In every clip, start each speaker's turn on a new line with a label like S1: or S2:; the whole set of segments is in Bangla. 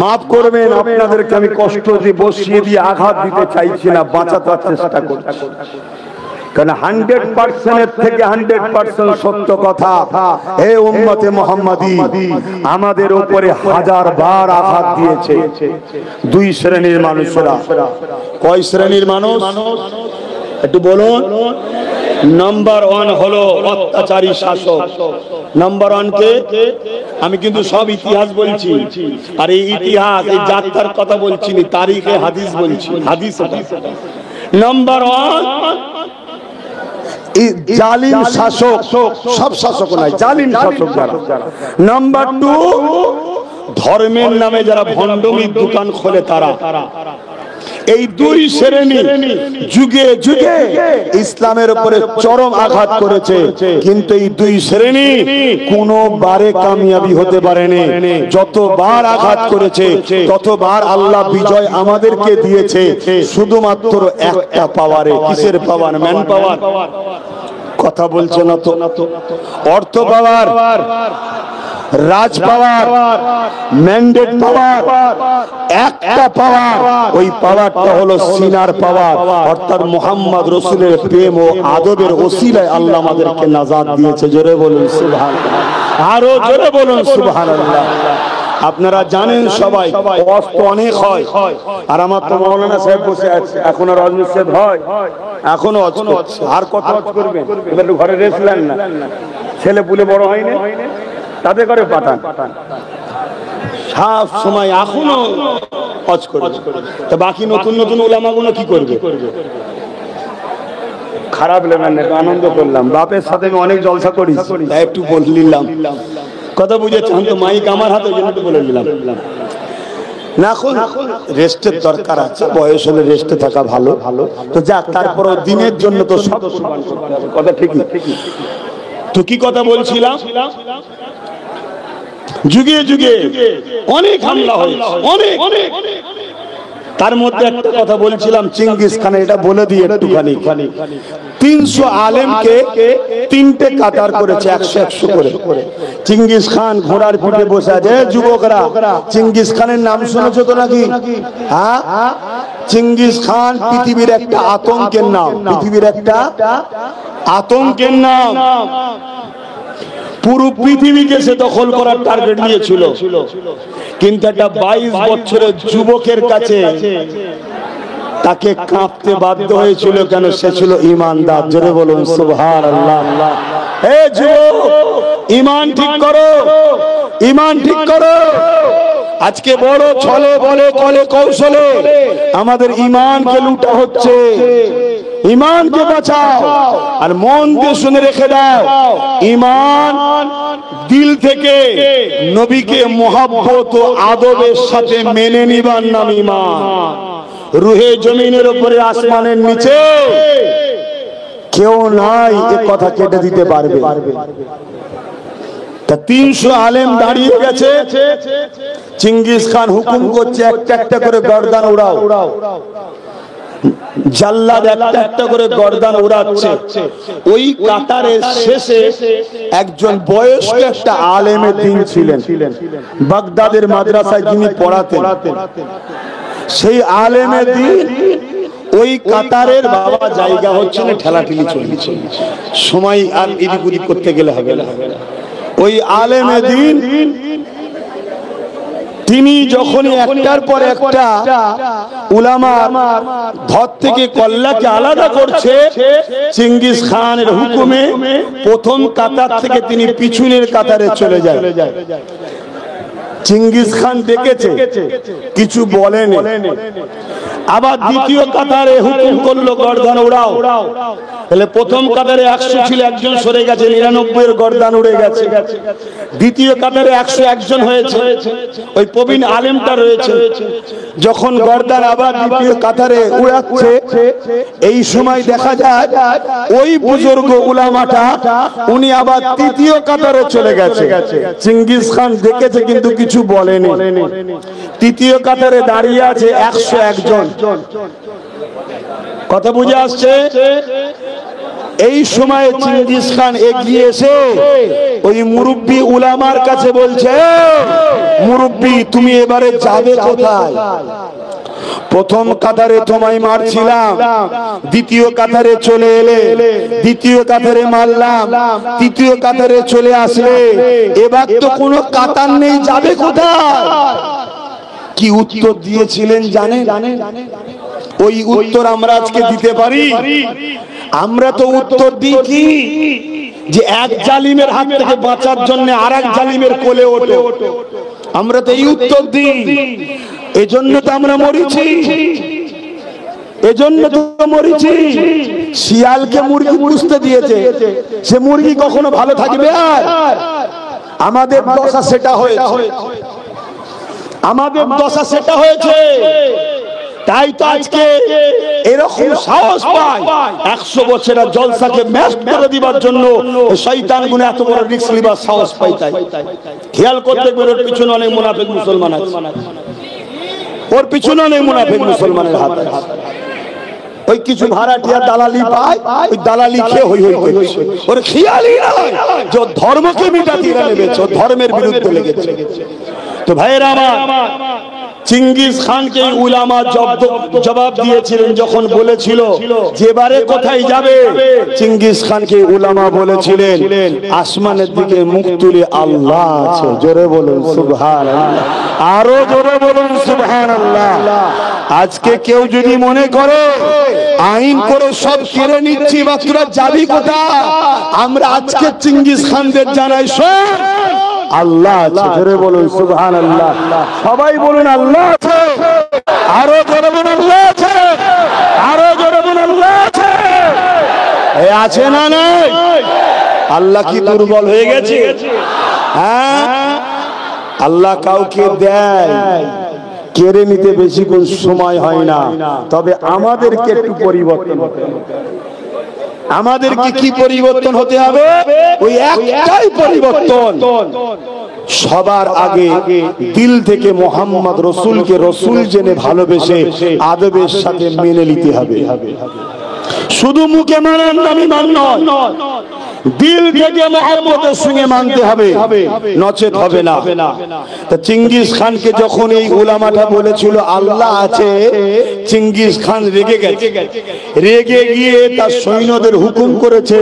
S1: মাফ করবেন, আপনাদেরকে আমি কষ্ট দিয়ে বসিয়ে দিয়ে আঘাত দিতে চাইছি না, বাঁচাতে চেষ্টা করছি। কারণ 100% থেকে 100% সত্য কথা। হে উম্মতে মুহাম্মাদি, আমাদের উপরে হাজার বার আঘাত দিয়েছে দুই শ্রেণীর মানুষেরা। কয় শ্রেণীর মানুষ একটু বলুন? নাম্বার 1 হলো অত্যাচারী শাসক। নাম্বার 1 কে? আমি কিন্তু সব ইতিহাস বলছি, আর এই ইতিহাস এই যাত্রার কথা বলছি না, তারিখে হাদিস বলছি। হাদিস নাম্বার 1 জালিম শাসক, সব শাসক নয়, জালিম শাসক যারা। নাম্বার 2 ধর্মের নামে যারা ভণ্ডমির দোকান খোলে তারা। এই দুই শ্রেণী যুগে যুগে ইসলামের উপরে চরম আঘাত করেছে, কিন্তু এই দুই শ্রেণী কোনোবারে কামিয়াবি হতে পারেনি। যতবার আঘাত করেছে ততবার আল্লাহ বিজয় আমাদেরকে দিয়েছে, শুধুমাত্র একটা পাওয়ারে। কিসের পাওয়ার? Man power. কথা বলছে না তো? অর্থ পাওয়ার, রাজ পাওয়ার, ম্যান্ডেট পাওয়ার, একটা পাওয়ার। ওই পাওয়ারটা হলো সিনার পাওয়ার, অর্থাৎ মুহাম্মদ রাসূলের প্রেম ও আদবের ওসিলায় আল্লাহ আমাদেরকে নাজাত দিয়েছে। জোরে বলুন সুবহানাল্লাহ, আরো জোরে বলুন সুবহানাল্লাহ। আপনারা জানেন সবাই কষ্ট অনেক হয়, আর আমার তো মাওলানা সাহেব বসে আছে, এখন আর অজু সাহেব হয়, এখনো অজ করছে। আর কত অজ করবেন? এবার ঘরে রেস্ট নেন না, ছেলে পুলে বড় হয়নি, তাতে করে পাঠান সব সময় এখনো অজ করবে। তো বাকি নতুন নতুন ওলামাগুলো কি করবে? খারাপ লেবেন না, আনন্দ করলাম। বাপের সাথে আমি অনেক জলসা করি, তাই একটু বললাম। কথা বুঝেছেন তো? মাইক আমার হাতে, বলে দিলাম না। এখন রেস্টের দরকার আছে, বয়স হলে রেস্টে থাকা ভালো। তো যাক, তারপরও দিনের জন্য তো সব কথা ঠিকই। তো কি কথা বলছিলাম? যুগে যুগে অনেক হামলা হয়েছে, অনেক। তার মধ্যে একটা কথা বলছিলাম, চিঙ্গিস খান, এটা বলে দিয়ে একটুখানি। 300 আলেমকে 3টে কাতার করেছে, 100 করে। চিঙ্গিস খান ঘোড়ার পিঠে বসে আছে। যুবকরা, চিঙ্গিস খানের নাম শুনেছো তো নাকি? হ্যাঁ, চিঙ্গিস খান পৃথিবীর একটা আতঙ্কের নাম, পৃথিবীর একটা আতঙ্কের নাম। পুরো পৃথিবীকে সে দখল করার টার্গেট নিয়েছিল, কিন্তু একটা 22 বছরের যুবকের কাছে তাকে কাঁপতে বাধ্য হয়েছিল। কেন? সে ছিল ইমানদার। জোরে বলুন সুবহানাল্লাহ। হে যুবক, ঈমান ঠিক করো, ঈমান ঠিক করো। আজকে বড় ছলে বলে কলে কৌশলে আমাদের ঈমানকে লুটা হচ্ছে। ঈমানকে বাঁচাও, আর মন দিয়ে শুনে রেখে দাও, ঈমান দিল থেকে নবীকে মুহাব্বত ও আদবের সাথে মেনে নিবার নাম ঈমান। রুহে জমিনের উপরে আসমানের নিচে কেউ নাই এ কথা কেটে দিতে পারবে। 300 আলেম দাঁড়িয়ে গেছে, চিঙ্গিস খান হুকুম করছে একটা একটা করে গর্দান উড়াও। জাল্লাদ একটা একটা করে গর্দান উড়াচ্ছে। ওই কাতারের শেষে একজন বয়স্ক একটা আলেমের দিন ছিলেন, বাগদাদের মাদ্রাসায় যিনি পড়াতেন। সেই আলেমের দিন ওই কাতারের বাবা জায়গা হচ্ছে না, ঠেলাঠেলি চলছে, সময় আর এদিক ওদিক করতে গেলে হবে না। ওই আলেমের দিন তিনি যখনই একটার পর একটা উলামা ধর থেকে কল্লাকে আলাদা করছে, চিঙ্গিস খানের হুকুমে প্রথম কাতার থেকে তিনি পিছনের কাতারে চলে যায়। চিঙ্গিস খান দেখেছে, কিছু বলেনি। আবার দ্বিতীয় কাতারে হুকুম করলো গর্দান উড়াও। তাহলে প্রথম কাতারে 100 ছিল, একজন সরে গেছে, 99 এর গর্দান উড়ে গেছে। দ্বিতীয় কাতারে 101 জন হয়েছে, ওই প্রবীণ আলেমটা রয়েছে। যখন গর্দান আবার দ্বিতীয় কাতারে উড়াচ্ছে, এই সময় দেখা যায় ওই বুজুর্গ উলামাটা উনি আবার তৃতীয় কাতারে চলে গেছে। চিঙ্গিস খান দেখেছে কিন্তু কিছু বলেনি। তৃতীয় কাতারে দাঁড়িয়ে আছে 101 জন। কথা বুঝে আসছে? এই সময় চিঙ্গিস খান এগিয়ে এসে ওই মুরব্বি উলামার কাছে বলছে, মুরব্বি তুমি এবারে যাবে কোথায়? প্রথম কাতারে তোমায় মারছিলাম, দ্বিতীয় কাতারে চলে এলে, দ্বিতীয় কাতারে মারলাম, তৃতীয় কাতারে চলে আসলে, এবার তো কোনো কাতার নেই, যাবে কোথায়? কি উত্তর দিয়েছিলেন জানেন? ওই উত্তর আমরা আজকে দিতে পারি? আমরা তো উত্তর দিই কি, যে এক জালিমের হাত থেকে বাঁচার জন্য আর এক জালিমের কোলে ওঠো। আমরা তো এই উত্তর দিই। এজন্য তো আমরা মরিছি, এজন্য তো মরিছি। শিয়ালকে মুরগি পুষতে দিয়েছে, সে মুরগি কখনো ভালো থাকবে? আর আমাদের দশা সেটা হয়েছে, আমাদের দশা সেটা হয়েছে। তাই তো আজকে এরকম সাহস পায় 100 বছরের জলসাকে ম্যাচ করে দিবার জন্য শয়তান গুলো এত বড় রিস্ক নিবার সাহস পায়। তাই খেয়াল করতে গেলে ওর পিছনে অনেক মুনাফিক মুসলমান আছে, ওর পিছনে অনেক মুনাফিক মুসলমানের হাত আছে। ওই কিছু ভাড়াটিয়া দালালি পায়, ওই দালালি খেয়ে হই হই করছে। ওর খেয়ালই নাই যে ধর্মকে মিটাতে নেমেছে, ধর্মের বিরুদ্ধে লেগেছে। তো ভাইয়েরা আমার, চিঙ্গিস খানকে উলামা জবাব দিয়েছিলেন যখন বলেছিল যেবারে কোথায় যাবে। চিঙ্গিস খানকে উলামা বলেছিলেন আসমানের দিকে মুখ তুলে আল্লাহ আছে, জোরে বলুন সুবহানাল্লাহ, আরো জোরে বলুন সুবহানাল্লাহ। আজকে কেউ যদি মনে করে আইন করে সব কেড়ে নিচ্ছি বা তোরা যাবি কোথায়, আমরা আজকে চিঙ্গিস খানদের জানাই শোন আল্লাহ আছে, জোরে বলুন সুবহানাল্লাহ। সবাই বলুন আল্লাহ আছে, আরো জোরে বলুন আল্লাহ আছে, আরো জোরে বলুন আল্লাহ আছে। এই আছে না নাই? আল্লাহ কি দুর্বল হয়ে গেছে? হ্যাঁ, আল্লাহ কাউকে দেয়, কেড়ে নিতে বেশি কোন সময় হয় না। তবে আমাদেরকে একটু পরিবর্তন হতে হবে। আমাদেরকে কি পরিবর্তন হতে হবে? ওই একটাই পরিবর্তন, সবার আগে দিল থেকে মোহাম্মদ রসুলকে রসুল জেনে ভালোবেসে আদবের সাথে মেনে নিতে হবে। শুধু মুখে মানার নামই মান নয়, দিল থেকে মহব্বতের সঙ্গে মানতে হবে, নচেত হবে না। তা চিঙ্গিস খানকে যখন এই উলামাটা বলেছিল আল্লাহ আছে, চিঙ্গিস খান রেগে গেছে। রেগে গিয়ে তার সৈন্যদের হুকুম করেছে,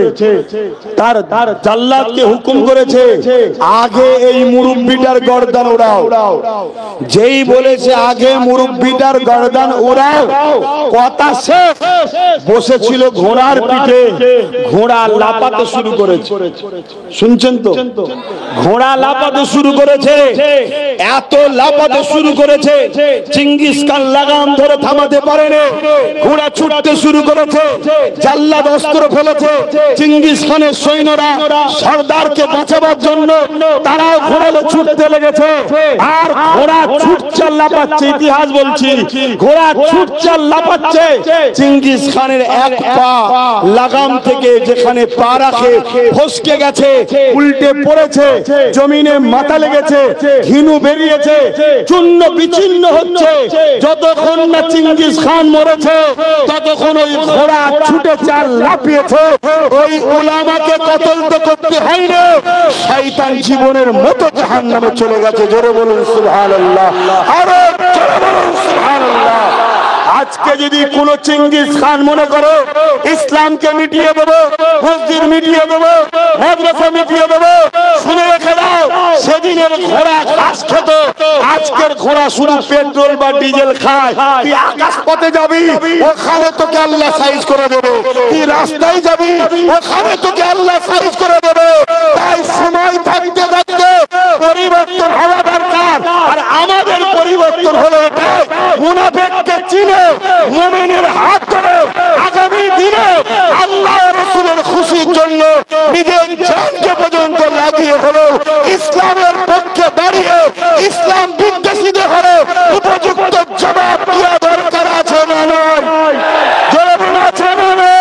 S1: তার জাল্লাদকে হুকুম করেছে আগে এই মুরব্বিটার গর্দান উড়াও। যেই বলেছে আগে মুরব্বিটার গর্দান উড়াও, কথা শেষ। বসেছিল ঘোড়ার পিঠে, ঘোড়া লাপাতে শুরু করেছে। শুনছেন তো? ঘোড়া লাপাতে শুরু করেছে, এত লাপাতে শুরু করেছে চিঙ্গিস খান লাগাম ধরে থামাতে পারেনি। ঘোড়া ছুটতে শুরু করেছে, জাল্লাদ অস্ত্র ফেলেছে। চিঙ্গিস খানের সৈন্যরা সর্দারকে বাঁচাবার জন্য তারাও ঘোড়ালে ছুটতে লেগেছে। আর ঘোড়া ছুটছে লাপাচ্ছে, ইতিহাস বলছি, ঘোড়া ছুটছে লাপাচ্ছে। চিঙ্গিস খানের এক পা লাগাম থেকে যেখানে পা রাখে ফসকে গেছে, উল্টে পড়েছে, জমিনে মাথা লেগেছে, ঘিনু বেরিয়েছে, চূর্ণ বিচ্ছিন্ন হচ্ছে। যতক্ষণ না চিঙ্গিস খান মরেছে ততক্ষণ ওই ঘোড়া ছুটে চাল লাফিয়েছে। ওই উলামাকে কতল তো করতে হয়নি, শয়তান জীবনের মতো জাহান্নামে চলে গেছে। জোরে বলুন সুবহানাল্লাহ, আরো জোরে বলুন সুবহানাল্লাহ। আজকে যদি কোন চিঙ্গিস খান মনে করো ইসলামকে মিটিয়ে দেবো, মসজিদ মিটিয়ে দেবো, মাদ্রাসা মিটিয়ে দেবো, শুনে রেখে দাও, সেদিনের ঘোড়া ঘাস খেত, আজকের ঘোড়া শুধু পেট্রোল বা ডিজেল খায়। তুই আকাশ পথে যাবি, ওখানে তোকে আল্লাহ সাইজ করে দেবে। তুই রাস্তায় যাবি, ওখানে তোকে আল্লাহ সাইজ করে দেবে। তাই সময় থাকতে থাকতে পরিবর্তন হওয়া দরকার। আর আমাদের পরিবর্তন হলো এটাই, মুনাফিককে চিনে মুমিনের হাত ধরে আগামী দিনে আল্লাহ রাসূলের খুশির জন্য নিজের জানকে পর্যন্ত লাগিয়ে হলো ইসলামের পক্ষে দাঁড়িয়ে ইসলাম বিদ্বেষীদের হলো উপযুক্ত জবাব দেওয়া দরকার আছে না নয়? জবাব আছে না নয়?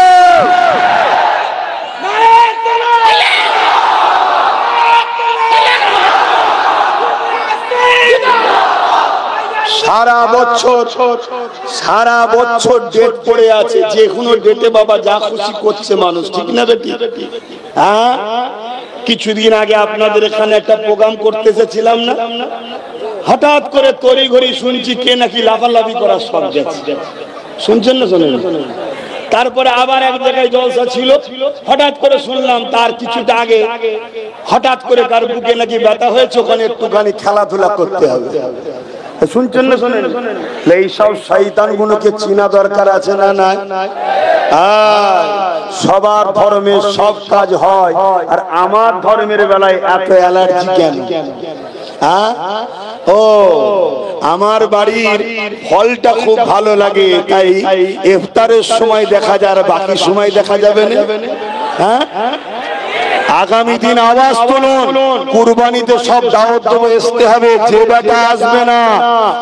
S1: সারা বছর ডেট পড়ে আছে, যে কোনো ডেটে বাবা যা খুশি করছে মানুষ, ঠিক না বেটি? হ্যাঁ, কিছুদিন আগে আপনাদের এখানে একটা প্রোগ্রাম করতে এসেছিলাম না, হঠাৎ করে তড়ি ঘড়ি শুনছি কে নাকি লাফালাফি করার সব যাচ্ছে, শুনছেন না? শোনেন। তারপরে আবার এক জায়গায় জলসা ছিল, হঠাৎ করে শুনলাম তার কিছুটা আগে হঠাৎ করে তার বুকে নাকি ব্যথা হয়েছে, ওখানে একটুখানি খেলাধুলা করতে হবে। শুনছেন না? শোনেন। এইসব শয়তান গুলোকে চিনা দরকার আছে না? নাই। সবার ধর্মের সব কাজ হয়, আর আমার ধর্মের বেলায় এত অ্যালার্জি কেন? ও, আমার বাড়ির ফলটা খুব ভালো লাগে, তাই ইফতারের সময় দেখা যায় আর বাকি সময় দেখা যাবে না। হ্যাঁ, আগামী দিন আওয়াজ তুলুন, কুরবানিতে সব দাওয়াত দেবো, আসতে হবে। যে বেটা আসবে না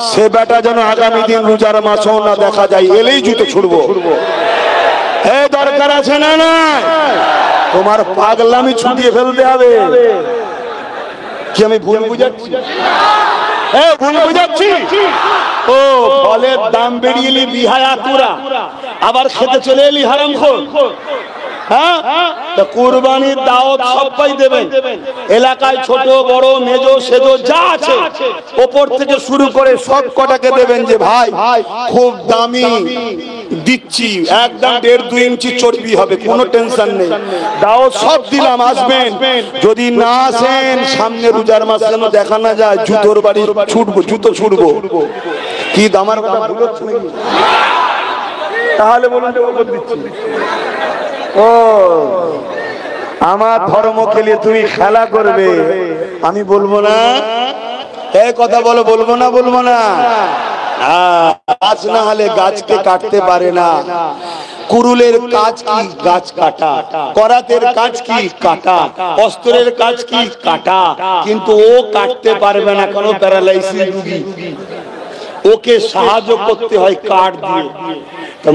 S1: সে বেটা যেন আগামী দিন রোজার মাসেও না দেখা যায়, এলেই জুতো ছুড়বো। এই দরকার আছে না? না, তোমার পাগলামি ছুটিয়ে ফেলতে হবে। কি আমি ভুল বুঝাচ্ছি? ভুল বুঝাচ্ছি? ও, ফলের দাম বেরিয়ে এলি বিহায়া তোরা, আবার খেতে চলে এলি হারামখোর। হ্যাঁ, কুরবানির দাওয়াত সবাই দেবেন, এলাকায় ছোট বড় মেজো সেজো যা আছে ওপর থেকে শুরু করে সব কটাকে দেবেন যে ভাই খুব দামি দিচ্ছি, একদম 1.5-2 ইঞ্চি চর্বি হবে, কোনো টেনশন নেই, দাওয়াত সব দিলাম, আসবেন। যদি না আসেন সামনে রোজার মাস যেন দেখা না যায়, জুতোর বাড়ি ছুটবো, জুতো ছুটবো। কি দামার কথা ভুল হচ্ছে নাকি? তাহলে বলুন দিচ্ছি। ও, আমার ধর্মকে নিয়ে তুমি খেলা করবে, আমি বলবো না। এই কথা বলো, বলবো না? বলবো না। গাছ না হলে গাছকে কাটতে পারে না। কুরুলের কাজ কি? গাছ কাটা। করাতের কাজ কি? কাটা। অস্ত্রের কাজ কি? কাটা। কিন্তু ও কাটতে পারবে না, কোনো প্যারালাইসিস রোগী, ওকে সাহায্য করতে হয় কাঠ দিয়ে।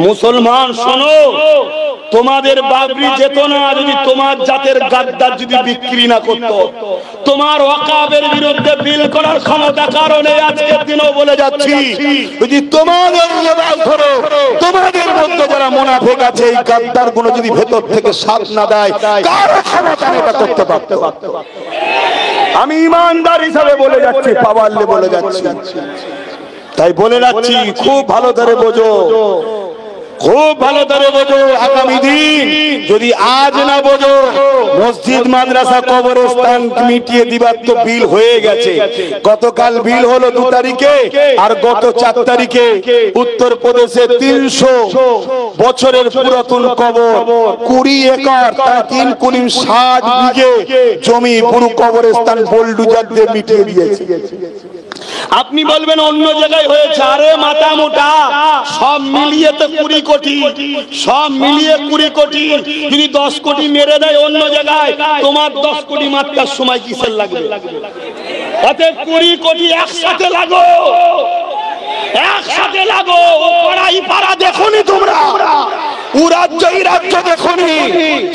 S1: মুসলমান শোনো, তোমাদের বাবরি যেত না যদি তোমার জাতের গাদ্দার যদি বিক্রি না করত। তোমার ওয়াকাবের বিরুদ্ধে বিল করার ক্ষমতা কারণে আজকের দিনও বলে যাচ্ছি, যদি তোমাদের ধরো তোমাদের মধ্যে যারা মুনাফিক আছে, এই গাদ্দার গুলো যদি ভেতর থেকে সাথ না দেয়, কারো ক্ষমতা এটা করতে পারত। আমি ইমানদার হিসাবে বলে যাচ্ছি, পাওয়ারলে বলে যাচ্ছি। তাই বলে রাখছি, খুব ভালো ধরে বোঝো, খুব ভালো ধরে বোঝো। আগামী দিন যদি আজ না বোঝো, মসজিদ মাদ্রাসা কবরস্থান মিটিয়ে দিবার তো বিল হয়ে গেছে। গতকাল বিল হলো 2 তারিখে, আর গত 4 তারিখে উত্তরপ্রদেশে 300 বছরের পুরাতন কবর, 20 একর, 3 কুড়ি 60 বিঘে জমি পুরো কবরস্থান বোলডুজার দিয়ে মিটিয়ে দিয়েছে। আপনি বলবেন অন্য জায়গায় হয়েছে, আরে মাথা মোটা, সব মিলিয়ে তো 20 কোটি, সব মিলিয়ে 20 কোটি। যদি 10 কোটি মেরে দেয় অন্য জায়গায়, তোমার 10 কোটি মাত্রার সময় কিসের লাগবে? অতএব 20 কোটি একসাথে লাগো, একসাথে লাগো। পড়াই পারা দেখোনি তোমরা, ও রাজ্য এই রাজ্য দেখোনি।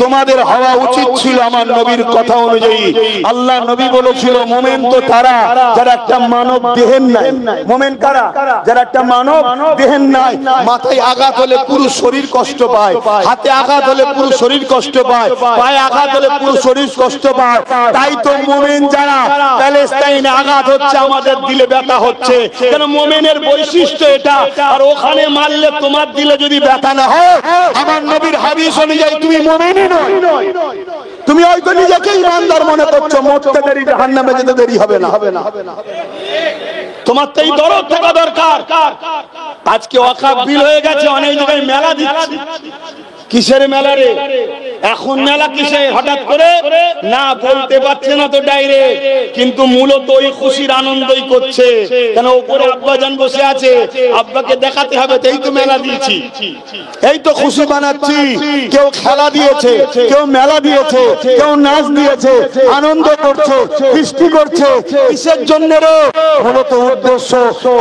S1: তোমাদের হওয়া উচিত ছিল আমার নবীর কথা অনুযায়ী। আল্লাহ নবী বলেছিল, মোমেন তো তারা যারা একটা মানব দেহের নাই। মোমেন কারা? যারা একটা মানব দেহের নাই। মাথায় আঘাত হলে পুরো শরীর কষ্ট পায়, হাতে আঘাত হলে পুরো শরীর কষ্ট পায়, পায়ে আঘাত হলে পুরো শরীর কষ্ট পায়। তাই তো মোমেন যারা প্যালেস্টাইনে আঘাত হচ্ছে, আমাদের দিলে ব্যথা হচ্ছে, কেন? মোমেনের বৈশিষ্ট্য এটা। আর ওখানে মারলে তোমার দিলে যদি ব্যথা না হয়, আমার নবীর হাদিস অনুযায়ী তুমি মুমিনই নয়। তুমি হয়তো নিজেকে ইমানদার মনে করছো, মরতে দেরি, জাহান্নামে যেতে দেরি হবে না। তোমার তো এই দরদ থাকা দরকার। আজকে ওয়াকফ বিল হয়ে গেছে, অনেক জায়গায় মেলা দিচ্ছে। কিসের মেলা রে? এখন মেলা কিসে? হঠাৎ করে না বলতে পারছে না তো ডাইরেক্ট, কিন্তু মূলত ওই খুশির আনন্দই করছে। কেন? উপরে আব্বাজান বসে আছে, আব্বাকে দেখাতে হবে, এই তো মেলা দিয়েছি, এই তো খুশি বানাচ্ছি। কেউ খেলা দিয়েছে, কেউ মেলা দিয়েছে, কেউ নাচ দিয়েছে, আনন্দ করছে, বৃষ্টি করছে। কিসের জন্য রে? মূলত উদ্দেশ্য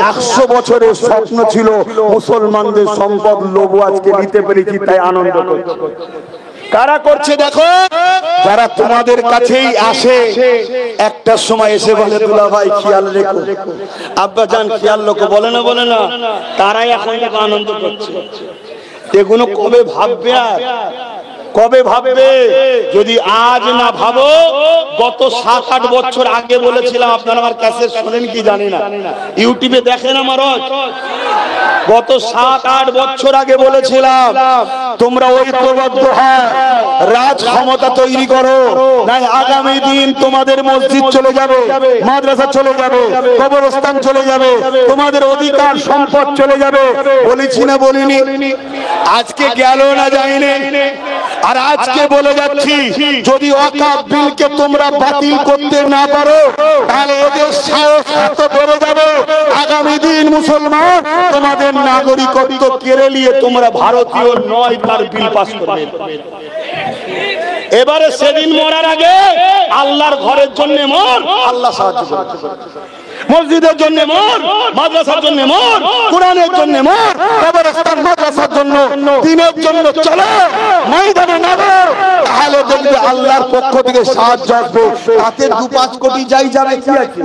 S1: 100 বছরের স্বপ্ন ছিল মুসলমানদের সম্পদ লোভ আজকে নিতে পেরেছি, তাই আনন্দ করছে। কারা করছে দেখো, যারা তোমাদের কাছেই আসে, একটা সময় এসে বলে দুলা ভাই খেয়াল রেখো, আব্বা জান খেয়াল রেখো, বলে না, তারাই এখন আনন্দ করছে। এগুলো কবে ভাববে? আর কবে ভাববে? যদি আজ না ভাবো, গত 7-8 বছর আগে বলেছিলাম, আপনারা আমার ক্যাসেট শোনেন কি জানি না, ইউটিউবে দেখেন আমার, গত 7-8 বছর আগে বলেছিলাম তোমরা ঐক্যবদ্ধ হও, রাজ ক্ষমতা তৈরি করো, নাই আগামী দিন তোমাদের মসজিদ চলে যাবে, মাদ্রাসা চলে যাবে, কবরস্থান চলে যাবে, তোমাদের অধিকার সম্পদ চলে যাবে। বলেছি না বলিনি? আজকে গেল না যায়নি, আর আজকে বলে যাচ্ছি, যদি ওয়াকফ বিলকে তোমরা বাতিল করতে না পারো, তাহলে এদের সাহস এত বেড়ে যাবে, আগামী দিন মুসলমান তোমাদের নাগরিকত্ব কেড়ে নিয়ে তোমরা ভারতীয় নয় তার বিল পাস করবে। এবারে সেদিন মরার আগে আল্লাহর ঘরের জন্য মর, আল্লাহ সাহায্য করবে। মসজিদের জন্য মর, মাদ্রাসার জন্য মর, কোরআনের জন্য মর, কবরস্থান মাদ্রাসার জন্য, দ্বীনের জন্য চলো, ময়দানে নামো, তাহলে দেখবে আল্লাহর পক্ষ থেকে সাহায্য আসবে। তাতে 2-5 কোটি যাই যাবে, কি আছে?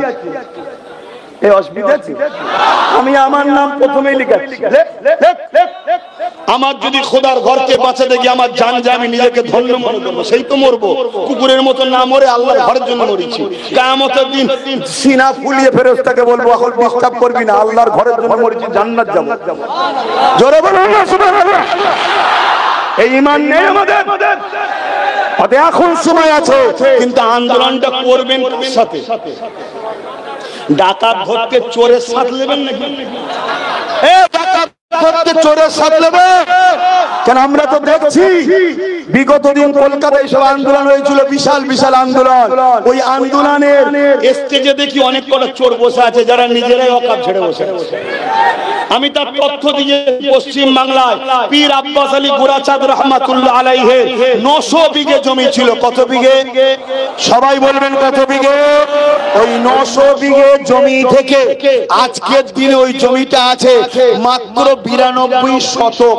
S1: এই অসুবিধা আছে? আমি আমার নাম প্রথমেই লিখাচ্ছি, আমার যদি খোদার ঘরকে বাঁচাতে গিয়ে আমার জান যায়, আমি নিজেকে ধন্য মনে করবো, সেই তো মরবো। কুকুরের মতো না মরে আল্লাহর ঘরের জন্য মরেছি। কিয়ামতের দিন সিনা ফুলিয়ে ফেরেশতাকে বলবো, এখন ডিস্টার্ব করবি না, আল্লাহর ঘরের জন্য মরেছি, জান্নাত যাব। জোরে বলুন না সুবহানাল্লাহ। এই ঈমান নেই আমাদের। এখন সময় আছে, কিন্তু আন্দোলনটা করবেন কার সাথে? ডাকাত ধরতে চোরের সাথ নেবেন নাকি? ডাকাত ধরতে চোরের সাথ নেবে কেন? আমরা তো দেখছি বিগত দিন কলকাতায় সব আন্দোলন হয়েছিল, বিশাল বিশাল আন্দোলন। ওই আন্দোলনের স্টেজে দেখি অনেক কটা চোর বসে আছে, যারা নিজেরাই ওয়াকফ ছেড়ে বসে আছে। আমি তার তথ্য দিয়ে, পশ্চিম বাংলায় পীর আব্বাস আলী গোরাচাঁদ রহমাতুল্লাহ আলাইহির 900 বিঘে জমি ছিল। কত বিঘে? সবাই বলবেন কত বিঘে? ওই 900 বিঘে জমি থেকে আজকের দিনে ওই জমিটা আছে মাত্র 92 শতক।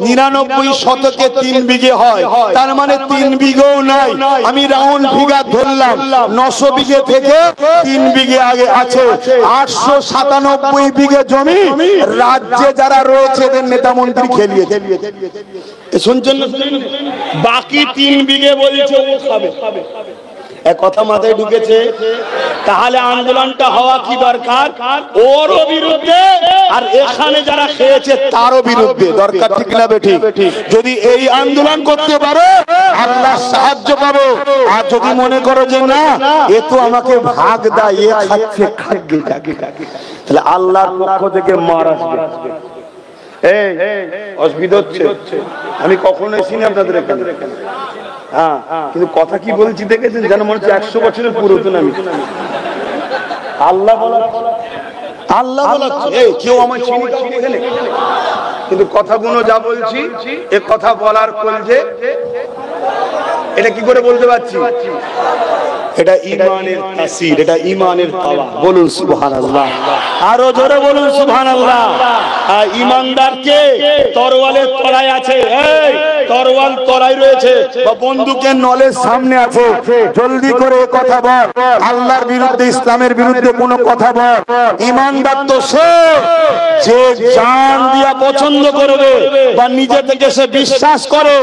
S1: 99 শতকে 3 বিঘে হয়, তার মানে 3 বিঘেও নাই। আমি রাউন্ড ফিগার ধরলাম, 900 বিঘে থেকে 3 বিঘে আগে আছে 897 বিঘে জমি। রাজ্যে যারা রয়েছে এদের নেতা মন্ত্রী খেলিয়ে শুনছেন না? বাকি 3 বিঘে বলছে ও খাবে। এক কথা মাথায় ঢুকেছে? তাহলে আন্দোলনটা হওয়া কি দরকার? ওরও বিরুদ্ধে, আর এখানে যারা খেয়েছে তারও বিরুদ্ধে দরকার, ঠিক না বেঠিক? যদি এই আন্দোলন করতে পারো আল্লাহ সাহায্য পাবো। আর যদি মনে করো যে না, এ তো আমাকে ভাগ দেয়, এ খাচ্ছে খাগে, তাহলে আল্লাহর পক্ষ থেকে মার আসবে। এই অসুবিধা হচ্ছে? আমি কখনো এসিনি আপনাদের এখানে, হ্যাঁ, কিন্তু কথা কি বলছি দেখেছেন? যেন মনে হচ্ছে 100 বছরের পুরাতন আমি। আল্লাহ বলা, আল্লাহ বলা, কেউ আমার চিনি এখানে, কিন্তু কথাগুলো যা বলছি, এ কথা বলার কলজে এটা কি করে বলতে পারছি? এটা ঈমানের তাসির, এটা ঈমানের পাওয়া। বলুন সুবহানাল্লাহ, আরো জোরে বলুন সুবহানাল্লাহ। ঈমানদারকে তরোয়ালের তলায় আছে, এই তরোয়াল তলায় রয়েছে বা বন্দুকের নলের সামনে আছে। জলদি করে কথা বল, আল্লাহর বিরুদ্ধে, ইসলামের বিরুদ্ধে কোন কথা বল। ঈমানদার তো সে যে জান দিয়া পছন্দ করবে বা নিজে থেকে সে বিশ্বাস করে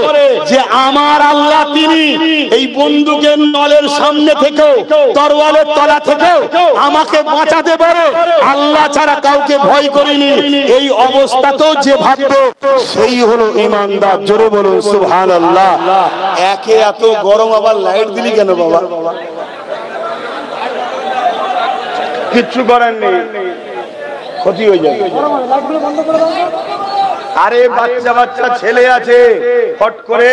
S1: যে আমার আল্লাহ তিনি এই বন্দুকের নলের সামনে থেকেও, তরোয়ালের তলা থেকেও আমাকে বাঁচাতে পারে, আল্লাহ ছাড়া কাউকে ভয় করিনি, এই অবস্থাতেও যে ভাববে সেই হলো ঈমানদার। জোরে বলুন সুবহানাল্লাহ। একে এত গরম, আবার লাইট দিলি কেন বাবা? কিচ্ছু করার নেই, ক্ষতি হয়ে যাবে। আরে বাচ্চা বাচ্চা ছেলে আছে, ফট করে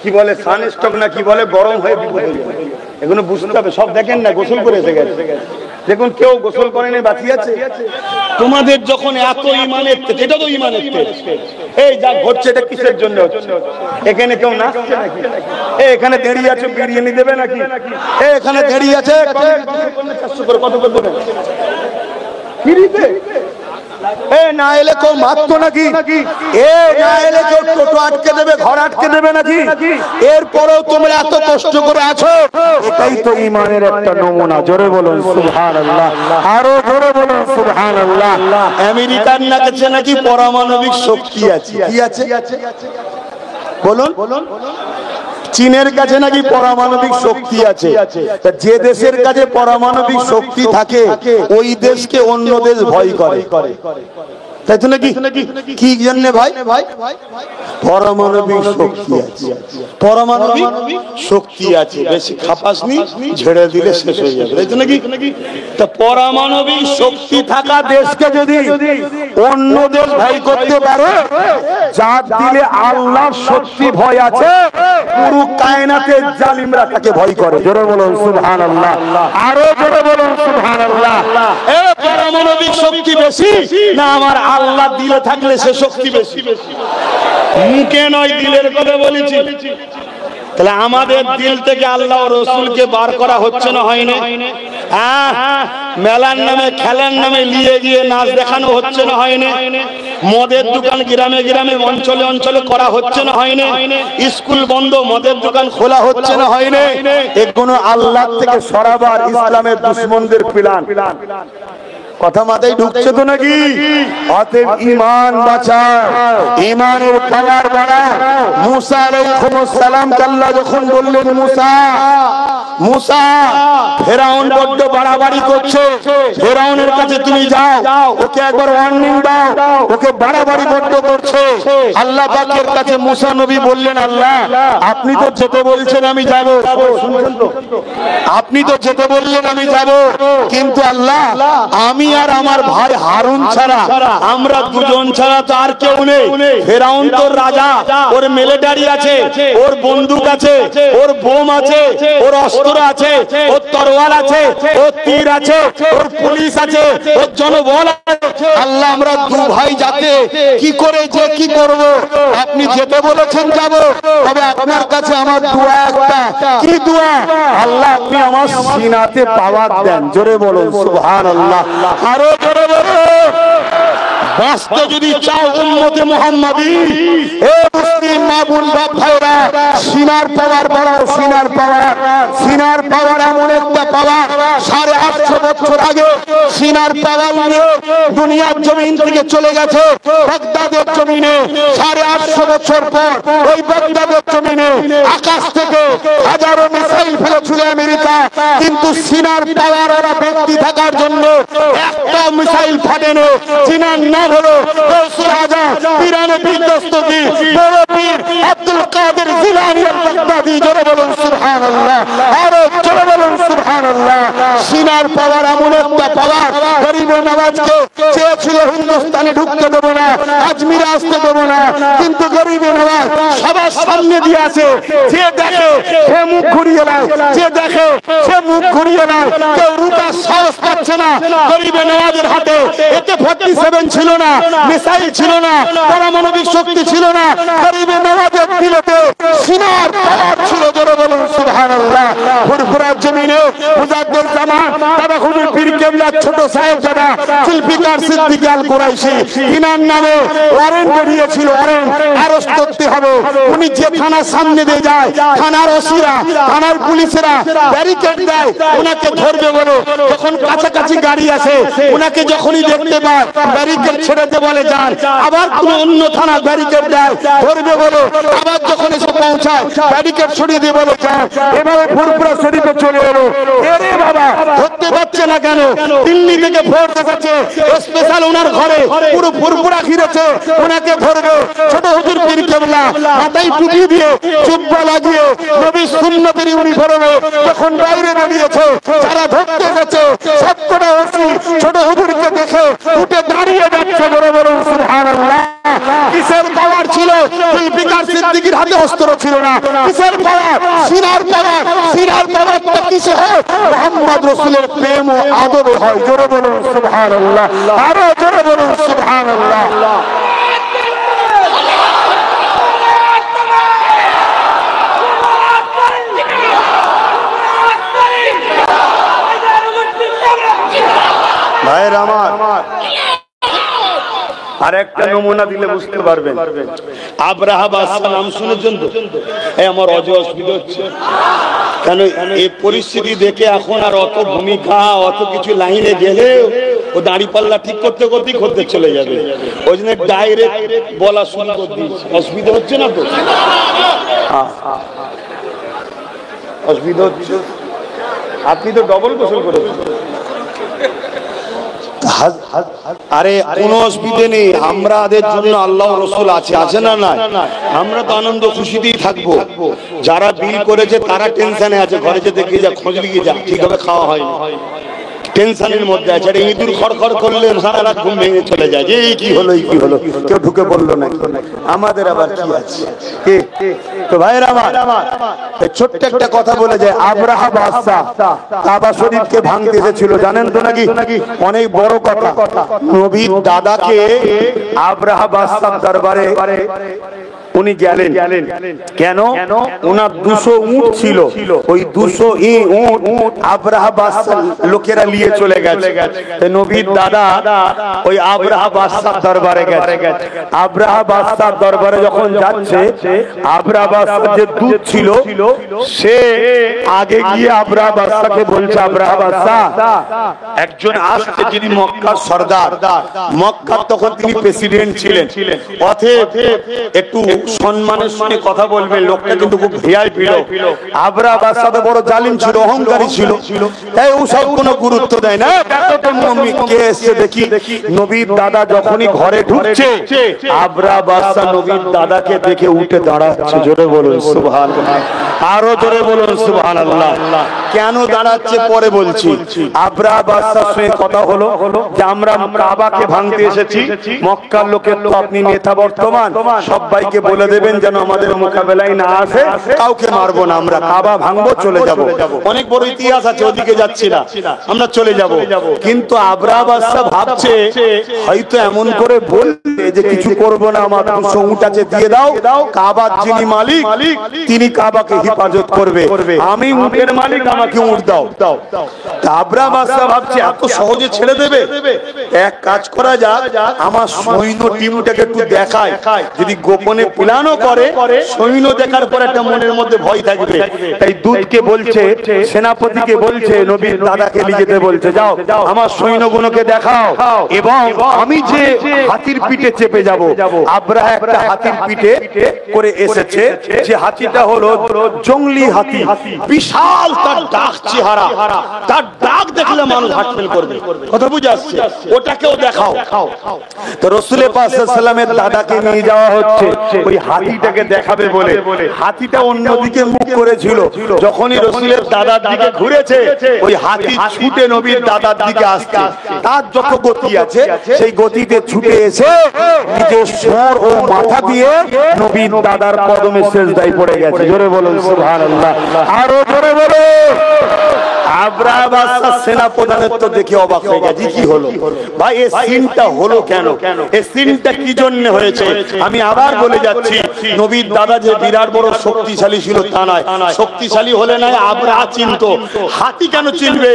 S1: কি বলে সানস্ট্রোক না কি বলে, গরম হয়ে বিপদ হয়ে যাবে। এগুলো বুঝতে হবে। সব দেখেন না, গোসল করে এসে গেছে, দেখুন কেউ গোসল করেনি, বাকি আছে। তোমাদের যখন এত ঈমানের, এটা তো ঈমানের টেস্ট। এই যা ঘটছে এটা কিসের জন্য হচ্ছে? এখানে কেউ নাচছে নাকি? এখানে দাঁড়িয়ে আছে, বিরিয়ানি দেবে নাকি? এখানে দাঁড়িয়ে আছে 400 করে, কত করে দেবেন? ফ্রিতে? এ না এলে কেউ মারতো নাকি? এ না এলে কেউ টোটো আটকে দেবে, ঘর আটকে দেবে নাকি? এরপরেও তোমরা এত কষ্ট করে আছো, এটাই তো ঈমানের একটা নমুনা। জোরে বলুন সুবহানাল্লাহ, আরো জোরে বলুন সুবহানাল্লাহ। আমেরিকার কাছে নাকি পারমাণবিক শক্তি আছে। কি আছে বলুন? চীনের কাছে নাকি পারমাণবিক শক্তি আছে। যে দেশের কাছে পারমাণবিক শক্তি থাকে ওই দেশকে অন্য দেশ ভয় করে, তাই তো নাকি? কি জন্য ভাই? পারমাণবিক শক্তি আছে, পারমাণবিক শক্তি আছে, বেশি খাপাসনি, ঝেড়ে দিলে শেষ হয়ে যাবে, তাই তো নাকি? তা পারমাণবিক শক্তি থাকা দেশকে যদি অন্য দেশ ভয় করতে পারে, যার দিলে আল্লাহর সত্যি ভয় আছে, পুরো কায়নাতের জালিমরা তাকে ভয় করে। জোরে বলুন সুবহানাল্লাহ, আরো জোরে বলুন সুবহানাল্লাহ। এ পারমাণবিক শক্তি বেশি না আমার আল্লাহ দিলে থাকলে সে শক্তি বেশি? মুখে নয়, দিলের কথা বলেছি। তাহলে আমাদের দিল থেকে আল্লাহ ও রসুলকে বার করা হচ্ছে না, হয় না? মেলার নামে, খেলার নামে নিয়ে গিয়ে নাচ দেখানো হচ্ছে না, হয় না? মদের দোকান গ্রামে গ্রামে, অঞ্চলে অঞ্চলে করা হচ্ছে না, হয় না? স্কুল বন্ধ, মদের দোকান খোলা হচ্ছে না, হয় না? এগুলো আল্লাহ থেকে সরাবার ইসলামের দুশমনদের প্ল্যান। কথা মাথায় ঢুকছে তো নাকি? অতএব ঈমান বাঁচাও, ঈমানের পাওয়ার বাড়াও। মুসা আলাইহিস সালামকে আল্লাহ যখন বললেন, মুসা ফেরাউন বড্ড বাড়াবাড়ি করছে, ফেরাউনের কাছে তুমি যাও, ওকে একবার ওয়ার্নিং দাও, ওকে বাড়াবাড়ি বড্ড করছে। আল্লাহ পাকের কাছে মুসা নবী বললেন, আল্লাহ আপনি তো যেতে বলছেন আমি যাব, শুনছেন তো? আপনি তো যেতে বললেন আমি যাব, কিন্তু আল্লাহ আমি আর আমার ভাই হারুন ছাড়া, আমরা দুজন ছাড়া তো আর কেউ নেই। ফেরাউন তো রাজা, ওর মিলিটারি আছে, ওর বন্দুক আছে, ওর বোম আছে, ওর অস্ত্র আছে, ওর তরোয়াল আছে, ওর তীর আছে, ওর পুলিশ আছে, ওর জনবল আছে। আল্লাহ আমরা দু ভাই যাতে কি করে যে কি করব, আপনি যেতে বলেছেন যাব, তবে আপনার কাছে আমার দোয়া একটা। কি দোয়া? আল্লাহ আপনি আমার সিনাতে পাওয়ার দেন। জোরে বলুন সুবহানাল্লাহ, আরো জোরে বলুন। বাঁচতে যদি চাও উম্মতে মুহাম্মাদি, এ মুসলিম মা বোন বাপ ভাইরা, সিনার পাওয়ার বাড়াও, সিনার পাওয়ার। সিনার পাওয়ার এমন একটা পাওয়ার, 850 বছর আগে সিনার পাওয়ার নিয়ে দুনিয়ার জমিন থেকে চলে গেছে বাগদাদের জমিনে। 850 বছর পর ওই বাগদাদের জমিনে আকাশ থেকে হাজারো মিসাইল ফেলেছিল আমেরিকা, কিন্তু সিনার পাওয়ার ওরা ব্যক্তি থাকার জন্য একটা মিসাইল ফাটেনি। সিনার নাম হলো গৌসুল আজম পীরানে পীর দস্তগীর বড় পীর আব্দুল কাদের জিলানী আল-বাগদাদি। জোরে বলুন সুবহানাল্লাহ, আরো জোরে বলুন সুবহানাল্লাহ। সিনার পাওয়ার এমন একটা পাওয়ার, গরিবে নওয়াজকে চেয়েছিল হিন্দুস্তানে ঢুকতে দেবো না, আজমিরে আসতে দেবো না, কিন্তু গরিবে নওয়াজ সবার সামনে দিয়ে আছে। যে দেখে সে মুখ ঘুরিয়ে নেয়, যে দেখে সে মুখ ঘুরিয়ে নেয়। কেউ রুকার সাহস পাচ্ছে না গরিবে নওয়াজের হাতে। এতে 47 ছিল না, মিসাইল ছিল না, পারমাণবিক শক্তি ছিল না, গরিবে নওয়াজের দিলেতে সিনার পাওয়ার ছিল। জোরে বলুন সুবহানাল্লাহ। ফুরফুরার জমিনে মুজাদ্দিদ জামান দাদা হুজুর পীর কেবলার ছোট সাহেবজাদা জুলফিকার সিদ্দিক আল কুরাইশি, ইনার নামে ওয়ারেন্ট বেরিয়েছিল, ওয়ারেন্ট অ্যারেস্ট করতে হবে। উনি যে থানার সামনে দিয়ে যায়, থানার ওসিরা, থানার পুলিশেরা ব্যারিকেড দেয়, ওনাকে ধরবে বলে। যখন কাছাকাছি গাড়ি আসে, ওনাকে যখনই দেখতে পায় ব্যারিকেড ছেড়েতে বলে যান। আবার কোন অন্য থানা ব্যারিকেড দেয়, ধরবে বলে। আবার যখন এসে পৌঁছায় ব্যারিকেড সরিয়ে দিয়ে বলে যান। এভাবে ফুরফুরা শরীফে চলে এলো। এরে বাবা, ধরতে পারছে না কেন? দিল্লি থেকে ফোর্স এসেছে স্পেশাল ওনার ঘরে, পুরো ফুরফুরা ঘিরেছে, ওনাকে ধরবে। ছোট হুজুর পীর কেবলা মাথায় টুপি দিয়ে, জুব্বা লাগিয়ে, নবী সুন্নতের ইউনিফর্মে যখন বাইরে বেরিয়েছে, যারা ধরতে গেছে সবকটা ওসি ছোট হুজুরকে দেখে উঠে দাঁড়িয়ে যাচ্ছে। বড় বড় সুবহানাল্লাহ। কিসের পাওয়ার ছিল? জুলফিকার সিদ্দিকীর হাতে অস্ত্র ছিল না। কিসের পাওয়ার? সিনার পাওয়ার। সিনার পাওয়ারটা কিসে হয়? মুহাম্মদ রাসূলের প্রেম ও আদরে হয়। জোরে বলুন সুবহানাল্লাহ, আরো জোরে বলুন সুবহানাল্লাহ। ভাইয়ের আমার, আর একটা নমুনা দিলে বুঝতে পারবেন। আব্রাহা বাদশা নাম শুনেছেন তো? এই আমার অসুবিধা হচ্ছে কেন এই পরিস্থিতি দেখে এখন আর অত ভূমিকা অত কিছু লাইনে গেলে ও দাঁড়ি পাল্লা ঠিক করতে করতেই করতে চলে যাবে। ওই জন্য ডাইরেক্ট বলা শুরু করে দিয়েছে। অসুবিধা হচ্ছে না তো? অসুবিধা হচ্ছে? আপনি তো ডবল গোসল করেছেন। আরে কোনো অসুবিধে নেই, আমাদের জন্য আল্লাহ রসুল আছে, আছে না? না, আমরা তো আনন্দ খুশিতেই থাকবো। যারা বিল করেছে তারা টেনশনে আছে, ঘরে যেতে গিয়ে যা খোঁজ লিয়ে যা, ঠিকভাবে খাওয়া হয়নি, টেনশনের মধ্যে আছে। আর ইঁদুর খড়খড় করলে সারা রাত ঘুম ভেঙে চলে যায় যে এই কি হলো, এই কি হলো, কেউ ঢুকে বললো না। আমাদের আবার কি আছে? তো ভাইয়ের আমার ছোট্ট একটা কথা বলে যায়, আব্রাহা বাদশা কাবা শরীফকে ভাঙতে এসেছিল, জানেন তো নাকি? অনেক বড় কথা। নবীর দাদাকে আব্রাহা বাদশার দরবারে উনি গেলেন। কেন? ওনার 200 উট ছিল, ওই 200 উট আব্রাহা বাদশার লোকেরা নিয়ে চলে গেছে। নবীর দাদা ওই আব্রাহা বাদশার দরবারে গেছে। আব্রাহা বাদশার দরবারে যখন যাচ্ছে, আব্রাহা বাদশার যে দূত ছিল সে আগে গিয়ে আব্রাহা বাদশাকে বলছে, আব্রাহা বাদশা একজন আসছে যিনি মক্কার সর্দার, মক্কার তখন তিনি প্রেসিডেন্ট ছিলেন, অতএব একটু সম্মানের সঙ্গে কথা বলবেন। লোকটা কিন্তু খুব ভিআইপি লোক। আব্রাহা বাদশা তো বড় জালিম ছিল, অহংকারী ছিল, তাই ও সব কোনো গুরুত্ব দেয় না। কে এসছে দেখি। নবীর দাদা যখনই ঘরে ঢুকছে, আব্রাহা বাদশা নবীর দাদাকে দেখে উঠে দাঁড়াচ্ছে। জোরে বলুন সুবহানাল্লাহ, আরো জোরে বলুন সুবহানাল্লাহ। কেন দাঁড়াচ্ছে পরে বলছি। আব্রাহা বাদশার সঙ্গে কথা হলো যে আমরা কাবাকে ভাঙতে এসেছি, মক্কার লোকের তো আপনি নেতা বর্তমান, সবাইকে বলে দেবেন যেন আমাদের মোকাবেলায় না আসে, কাউকে মারবো না, আমরা কাবা ভাঙবো, চলে যাব। অনেক বড় ইতিহাস আছে, ওদিকে যাচ্ছি না, আমরা চলে যাব। কিন্তু আব্রাহা বাদশা ভাবছে হয়তো এমন করে বলবে যে কিছু করবো না, আমার 200 উট আছে দিয়ে দাও, কাবার যিনি মালিক তিনি কাবাকে হেফাজত করবে, আমি উটের মালিক, আমাকে উট দাও। আব্রাহা বাদশা ভাবছে এত সহজে ছেড়ে দেবে? এক কাজ করা যাক, আমার সৈন্য টিমটাকে একটু দেখায়, যদি গোপনে প্ল্যানও করে, সৈন্য দেখার পর একটা মনের মধ্যে ভয় থাকবে। তাই দূতকে বলছে, সেনাপতিকে বলছে, নবীর দাদাকে নিয়ে যেতে বলছে, যাও আমার সৈন্যগুলোকে দেখাও এবং আমি যে হাতির পিঠে চেপে যাব। আব্রাহা একটা হাতির পিঠে করে এসেছে, যে হাতিটা হলো জঙ্গলি হাতি, বিশাল, তার ডাক চেহারা, তার ডাক দেখলে মানুষ হার্ট ফেল করবে। কথা বুঝে আসছে? ওটাকেও দেখাও। তো রাসূল পাক সাল্লাল্লাহু আলাইহি ওয়াসাল্লামের দাদাকে নিয়ে যাওয়া হচ্ছে ওই হাতিটাকে দেখাবে বলে। হাতিটা অন্যদিকে মুখ করেছিল, যখনই রাসূলের দাদার দিকে ঘুরেছে ওই হাতি ছুটে নবীর দাদার দিকে আসছে। তার যত গতি আছে সেই গতিতে ছুটে এসে নিজের সর ও মাথা দিয়ে নবীর দাদার কদমে সিজদায় পড়ে গেছে। জোরে বলুন সুবহানাল্লাহ, আরো জোরে বলুন। আব্রাহা বাদশা সেনা প্রধানের তো দেখে অবাক হয়ে গেছে, কি হলো ভাই, এই সিনটা হলো কেন, এই সিনটা কি জন্য হয়েছে? আমি আবার বলে যাচ্ছি, নবীর দাদা যে বিরাট বড় শক্তিশালী ছিল তা নয়, শক্তিশালী হলে নয় আব্রাহা চিনতো, হাতি কেন চিনবে?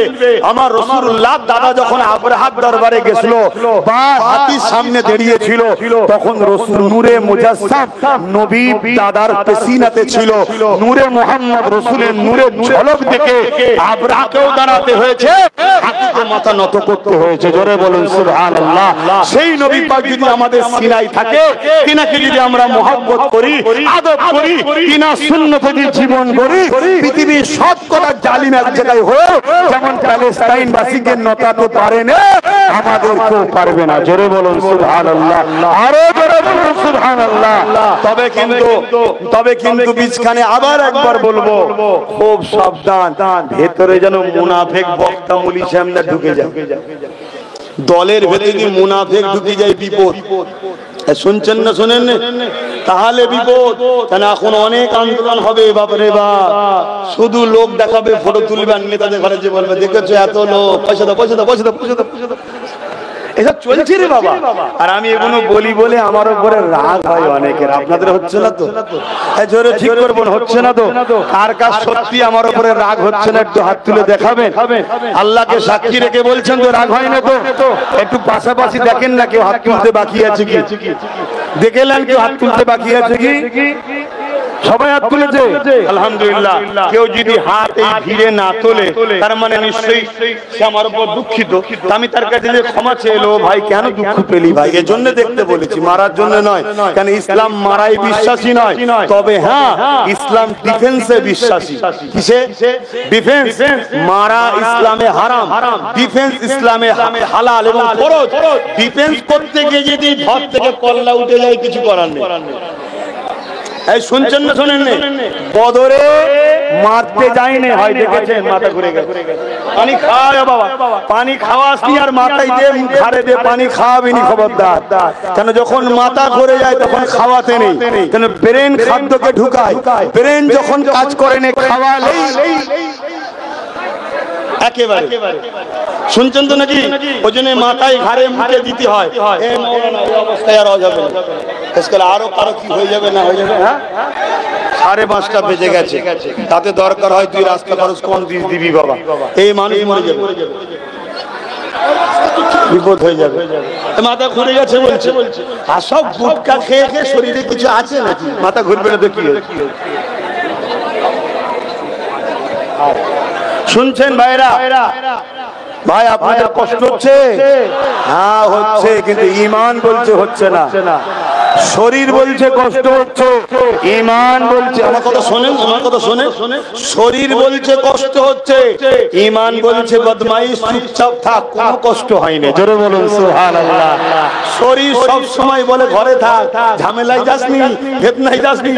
S1: আমার রাসূলুল্লাহ দাদা যখন আব্রাহার দরবারে গেছিল বা হাতির সামনে দাঁড়িয়েছিল, তখন রাসূল নূরে মুজাসসাম নবীর দাদার পেশিনাতে ছিল। নূরে মুহাম্মদ রাসূলের নূরের ঝলক দেখে আব্রাহাকেও দাঁড়াতে হয়েছে, হাতিকে মাথা নত করতে হয়েছে। জোরে বলুন সুবহানাল্লাহ। সেই নবী পাক যদি আমাদের সিনায় থাকে, তিনাকে যদি আমরা মহব্বত করি, আদব করি, তিনার সুন্নতে যদি জীবন গড়ি, পৃথিবীর সব কটা জালিম এক জায়গায় হয়ে যেমন প্যালেস্টাইন বাসীকে নতাতে পারে না, আমাদেরকেও পারবে না। জোরে বলুন সুবহানাল্লাহ, আরো জোরে বলুন সুবহানাল্লাহ। তবে কিন্তু বীজখানে আবার একবার বলবো, খুব সাবধান, ভেতরে যেন মুনাফিক বক্তা মুলি সামনে ঢুকে যায়। দলের ভেতরে যদি মুনাফিক ঢুকে যায় বিপদ। শুনছেন না? শোনেন না? তাহলে বিপদ। কেন এখন অনেক আন্দোলন হবে, বাপরে বাপ, শুধু লোক দেখাবে, ফটো তুলবে, নেতাদের ঘরে যে বলবে দেখেছো এত লোক, পয়সা দাও, পয়সা দাও, পয়সা দাও, পয়সা দাও, পয়সা দাও। এসব চলছে রে বাবা। আর আমি এগুলো বলি বলে আমার উপরে রাগ হয় অনেকের, আপনাদের হচ্ছে না তো? জোরে ঠিক করবেন, হচ্ছে না তো? কার কার সত্যি আমার উপরে রাগ হচ্ছে না একটু হাত তুলে দেখাবেন। আল্লাহকে সাক্ষী রেখে বলছেন তো রাগ হয় না তো? একটু পাশাপাশি দেখেন না কেউ হাত তুলতে বাকি আছে কি, দেখেলেন কেউ হাত তুলতে বাকি আছে কি? সবাই হাত তুলেছে আলহামদুলিল্লাহ। কেউ যদি হাত এই ভিড়ে না তোলে তার মানে নিশ্চয়ই সে আমার উপর দুঃখিত। আমি তার কাছে যে ক্ষমা চেয়েলো, ভাই কেন দুঃখ পেলি ভাই, এজন্য দেখতে বলেছি, মারার জন্য নয়। কেন ইসলাম মারাই বিশ্বাসী নয়, তবে হ্যাঁ ইসলাম ডিফেন্সে বিশ্বাসী। কিসে ডিফেন্স? মারা ইসলামে হারাম, ডিফেন্স ইসলামে হালাল এবং ফরজ। ডিফেন্স করতে গিয়ে যদি ঘর থেকে কল্লা উঠে যায় কিছু করার নেই। এই শুনছেন না শোনেন না? বদরে মারতে যায়নি, হয় দেখেছেন মাথা ঘুরে গেছে। পানি খাওয়া বাবা, পানি খাওয়াসনি আর মাথায় দিয়ে ঘাড়ে দিয়ে পানি খাওয়াবিনি, খবরদার। কেন যখন মাথা ঘুরে যায় তখন খাওয়াতে নেই। কেন ব্রেন খাদ্যকে ঢুকায়, ব্রেন যখন কাজ করে না খাওয়ালেই একেবারে। শুনছেন তো নাকি? ওই জন্য মাথায় ঘাড়ে মুখে দিতে হয়। এই মওলানা এই অবস্থায় আর যাবে না, আজকাল আরো কারো কি হয়ে যাবে না হয়ে যাবে। হ্যাঁ 5:30 বেজে গেছে, তাতে দরকার হয় তুই রাস্তা খরচ কম দিবি বাবা, এই মানুষ মরে যাবে, বিপদ হয়ে যাবে। মাথা ঘুরে গেছে বলছে, আর সব গুটকা খেয়ে খেয়ে শরীরে কিছু আছে নাকি? মাথা ঘুরবে না তো কি হচ্ছে? শুনছেন ভাইরা? ভাই আপনাদের কষ্ট হচ্ছে? হ্যাঁ হচ্ছে, কিন্তু ঈমান বলছে হচ্ছে না। শরীর বলছে কষ্ট হচ্ছে, ঈমান বলছে, আমার কথা শোনেন, আমার কথা শোনেন, শরীর বলছে কষ্ট হচ্ছে, ঈমান বলছে বদমাইশ চুপচাপ থাক, কোনো কষ্ট হয়নি। জোরে বলুন সুবহানাল্লাহ। শরীর সব সময় বলে ঘরে থাক, ঝামেলায় যাসনি, ফিতনায় যাসনি।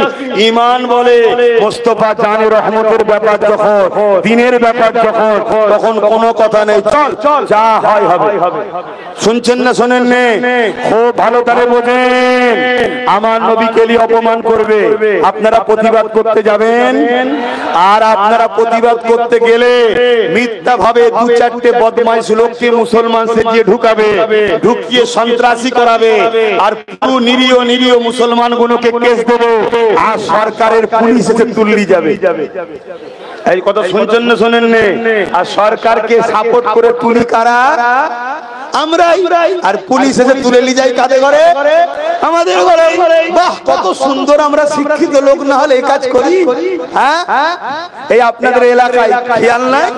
S1: ঈমান বলে মুস্তাফা জানে রহমতের ব্যাপার যখন, দিনের ব্যাপার যখন, তখন কোনো কথা নেই, চল যা হয় হবে। শুনছেন না শোনেন নে? খুব ভালো করে বোঝেন। আমার নবীকে নিয়ে অপমান করবে, আপনারা প্রতিবাদ করতে যাবেন, আর আপনারা প্রতিবাদ করতে গেলে মিথ্যা ভাবে 2-4টে বদমাইশ লোককে মুসলমান সেজে ঢুকাবে, ঢুকিয়ে সন্ত্রাসী করাবে, আর পুরো নিরীহ নিরীহ মুসলমানগুলোকে কেস দেবে, আর সরকারের পুলিশ এসে তুললি যাবে। এই কথা শুনছেন না শোনেন নে? আর সরকারকে সাপোর্ট করে তুলি কারা? আমরাই। আর পুলিশ এসে তুলে নিয়ে যায় কাদের ঘরে? আমাদের ঘরে। বাহ, কত সুন্দর! আমরা শিক্ষিত লোক না হলে এই কাজ করি? হ্যাঁ, এই আপনাদের এলাকায় খেয়াল নাই?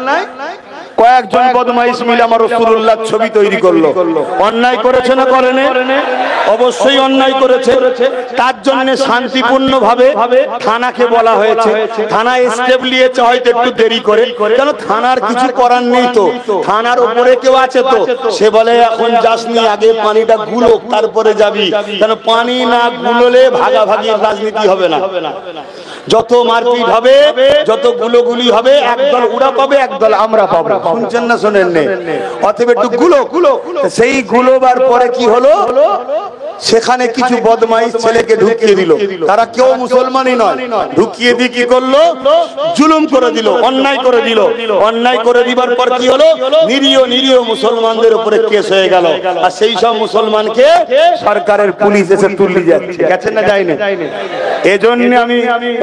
S1: কয়েকজন বদমাইশ মিলে আমার রাসূলুল্লাহর ছবি তৈরি করলো। অন্যায় করেছে না করেনি? অবশ্যই অন্যায় করেছে। তার জন্য শান্তিপূর্ণ ভাবে থানাকে বলা হয়েছে, থানা স্টেপ নিয়েছে, হয়তো একটু দেরি করে, কেন থানার কিছু করার নেই তো, থানার উপরে কেউ আছে তো, সে বলে এখন যাসনি, আগে পানিটা গুলো তারপরে যাবি, কেন পানি না গুলোলে ভাগাভাগি রাজনীতি হবে না। যত মারপিট হবে, যত গুলোগুলি হবে, একদল উড়া পাবে, একদল আমরা পাবো। শুনছেন না শোনেন নে? অতএব একটু গুলো। সেই গুলোবার পরে কি হলো? সেখানে কিছু বদমাইশ ছেলেকে ঢুকিয়ে দিল, তারা কেউ মুসলমানই নয়, ঢুকিয়ে দিয়ে কি করলো? জুলুম করে দিল, অন্যায় করে দিল। অন্যায় করে দিবার পর কি হলো? নিরীহ নিরীহ মুসলমানদের উপরে কেস হয়ে গেল, আর সেই সব মুসলমানকে সরকারের পুলিশ এসে তুলে যাচ্ছে। গেছে না যায়নি? এজন্য আমি